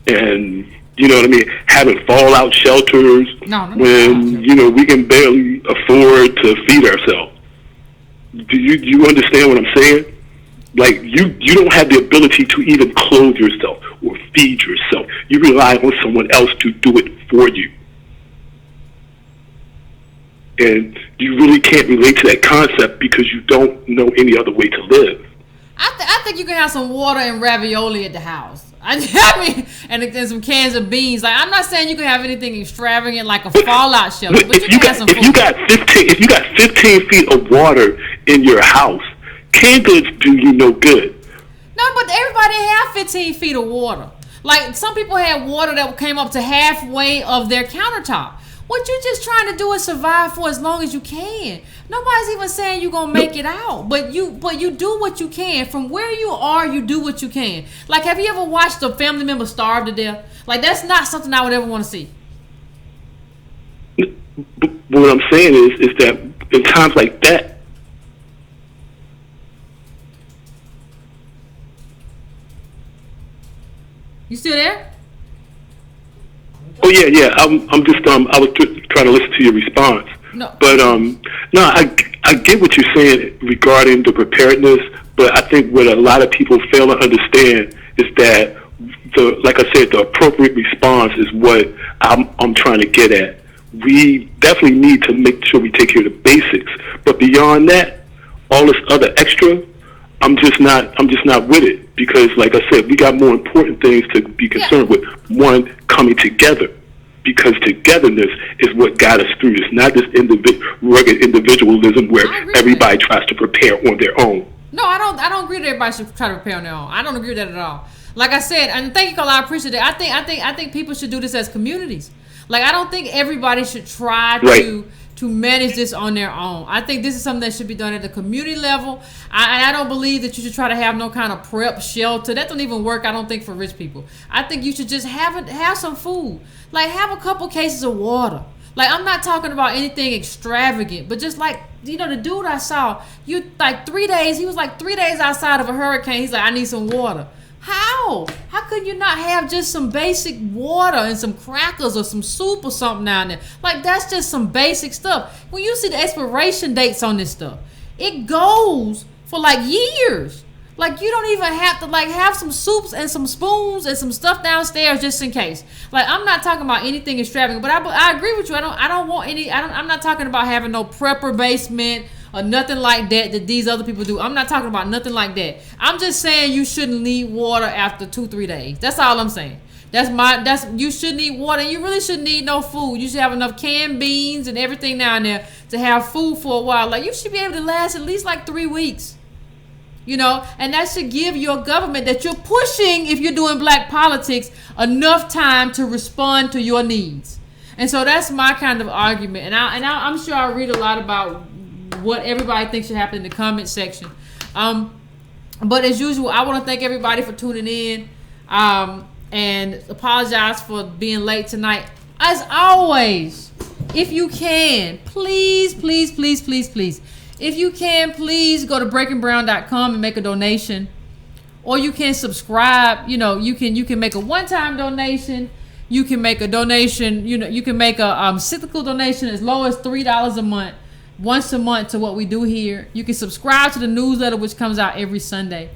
and having fallout shelters when we can barely afford to feed ourselves. Do you understand what I'm saying? You don't have the ability to even clothe yourself or feed yourself. You rely on someone else to do it for you. And you really can't relate to that concept because you don't know any other way to live. I think you can have some water and ravioli at the house. I mean, and some cans of beans. I'm not saying you can have anything extravagant like a fallout shelter, but you can have some food. If you got 15 feet of water in your house, canned goods do you no good. No, but everybody have 15 feet of water. Some people had water that came up to halfway of their countertop. What you just trying to do is survive for as long as you can. Nobody's even saying you're gonna make it out, but you do what you can. From where you are, you do what you can. Have you ever watched a family member starve to death? That's not something I would ever want to see. But what I'm saying is that in times like that, you still there? Oh yeah. I'm just I was trying to listen to your response. No. But no, I get what you're saying regarding the preparedness, but I think what a lot of people fail to understand is that like I said, the appropriate response is what I'm trying to get at. we definitely need to make sure we take care of the basics. But beyond that, all this other extra, I'm just not with it, because, like I said, we got more important things to be concerned with. One, coming together, because togetherness is what got us through this, not this rugged individualism where everybody tries to prepare on their own. No, I don't agree that everybody should try to prepare on their own. I don't agree with that at all. Like I said, and thank you, Carla, I appreciate that. I think people should do this as communities. Like, I don't think everybody should try to manage this on their own. I think this is something that should be done at the community level. I don't believe that you should try to have no kind of prep shelter. That don't even work, I don't think, for rich people. I think you should just have some food. Like, have a couple cases of water. Like, I'm not talking about anything extravagant, but just like, you know, the dude I saw, he was like 3 days outside of a hurricane. He's like, I need some water. How could you not have just some basic water and some crackers or some soup or something down there? Like, that's just some basic stuff. When you see the expiration dates on this stuff, it goes for like years. Like, you don't even have to like have some soups and some spoons and some stuff downstairs just in case. Like, I'm not talking about anything extravagant, but I agree with you. I'm not talking about having no prepper basement or nothing like that these other people do. I'm not talking about nothing like that. I'm just saying you shouldn't need water after 2-3 days. That's all I'm saying. You should need water. You really shouldn't need no food. You should have enough canned beans and everything down there to have food for a while. Like, you should be able to last at least like 3 weeks. You know, and that should give your government that you're pushing, if you're doing black politics, enough time to respond to your needs. And so that's my kind of argument. And I'm sure I'll read a lot about what everybody thinks should happen in the comment section. But as usual, I want to thank everybody for tuning in, and apologize for being late tonight. As always, if you can, please, if you can, please go to breakingbrown.com and make a donation, or you can subscribe. You know, you can make a one-time donation. You can make a donation. You know, you can make a cyclical donation as low as $3 a month. Once a month to what we do here. You can subscribe to the newsletter, which comes out every Sunday.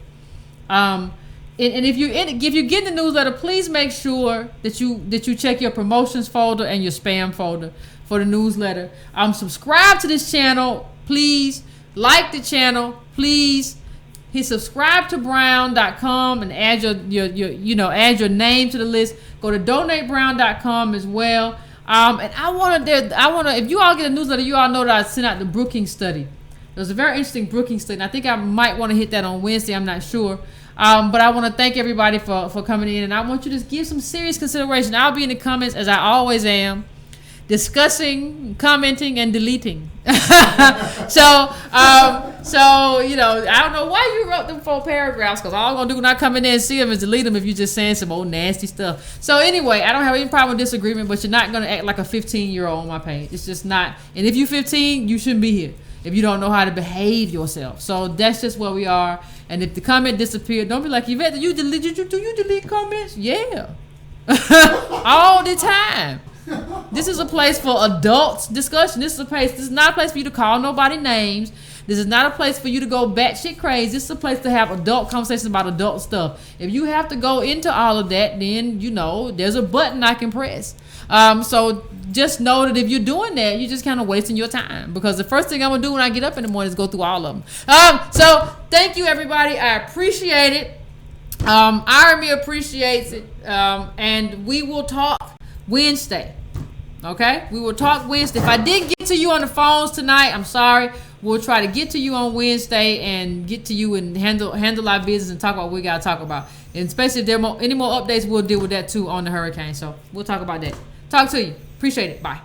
And if you get the newsletter, please make sure that you check your promotions folder and your spam folder for the newsletter. Subscribe to this channel, please. Like the channel, please. Hit subscribe to brown.com and add add your name to the list. Go to donatebrown.com as well. And I want to, if you all get a newsletter, you all know that I sent out the Brookings study. There's a very interesting Brookings study, and I think I might want to hit that on Wednesday. I'm not sure. But I want to thank everybody for coming in, and I want you to give some serious consideration. I'll be in the comments, as I always am, discussing, commenting, and deleting. So you know, I don't know why you wrote them 4 paragraphs, because all I'm gonna do when I come in there and see them is delete them if you're just saying some old nasty stuff. So anyway, I don't have any problem with disagreement, but you're not gonna act like a 15-year-old on my page. It's just not. And if you're 15, you shouldn't be here if you don't know how to behave yourself. So that's just where we are. And if the comment disappeared, don't be like, Yvette, do you delete comments? Yeah. All the time. This is a place for adult discussion. This is not a place for you to call nobody names. This is not a place for you to go batshit crazy. This is a place to have adult conversations about adult stuff. If you have to go into all of that, then, you know, there's a button I can press. So just know that if you're doing that, you're just kind of wasting your time, because the first thing I'm going to do when I get up in the morning is go through all of them. So thank you, everybody. I appreciate it. Army appreciates it. And we will talk Wednesday. Okay, we will talk Wednesday. If I didn't get to you on the phones tonight, I'm sorry. We'll try to get to you on Wednesday and get to you and handle our business and talk about what we gotta talk about. And especially if there are any more updates, we'll deal with that too on the hurricane. So we'll talk about that. Talk to you. Appreciate it. Bye.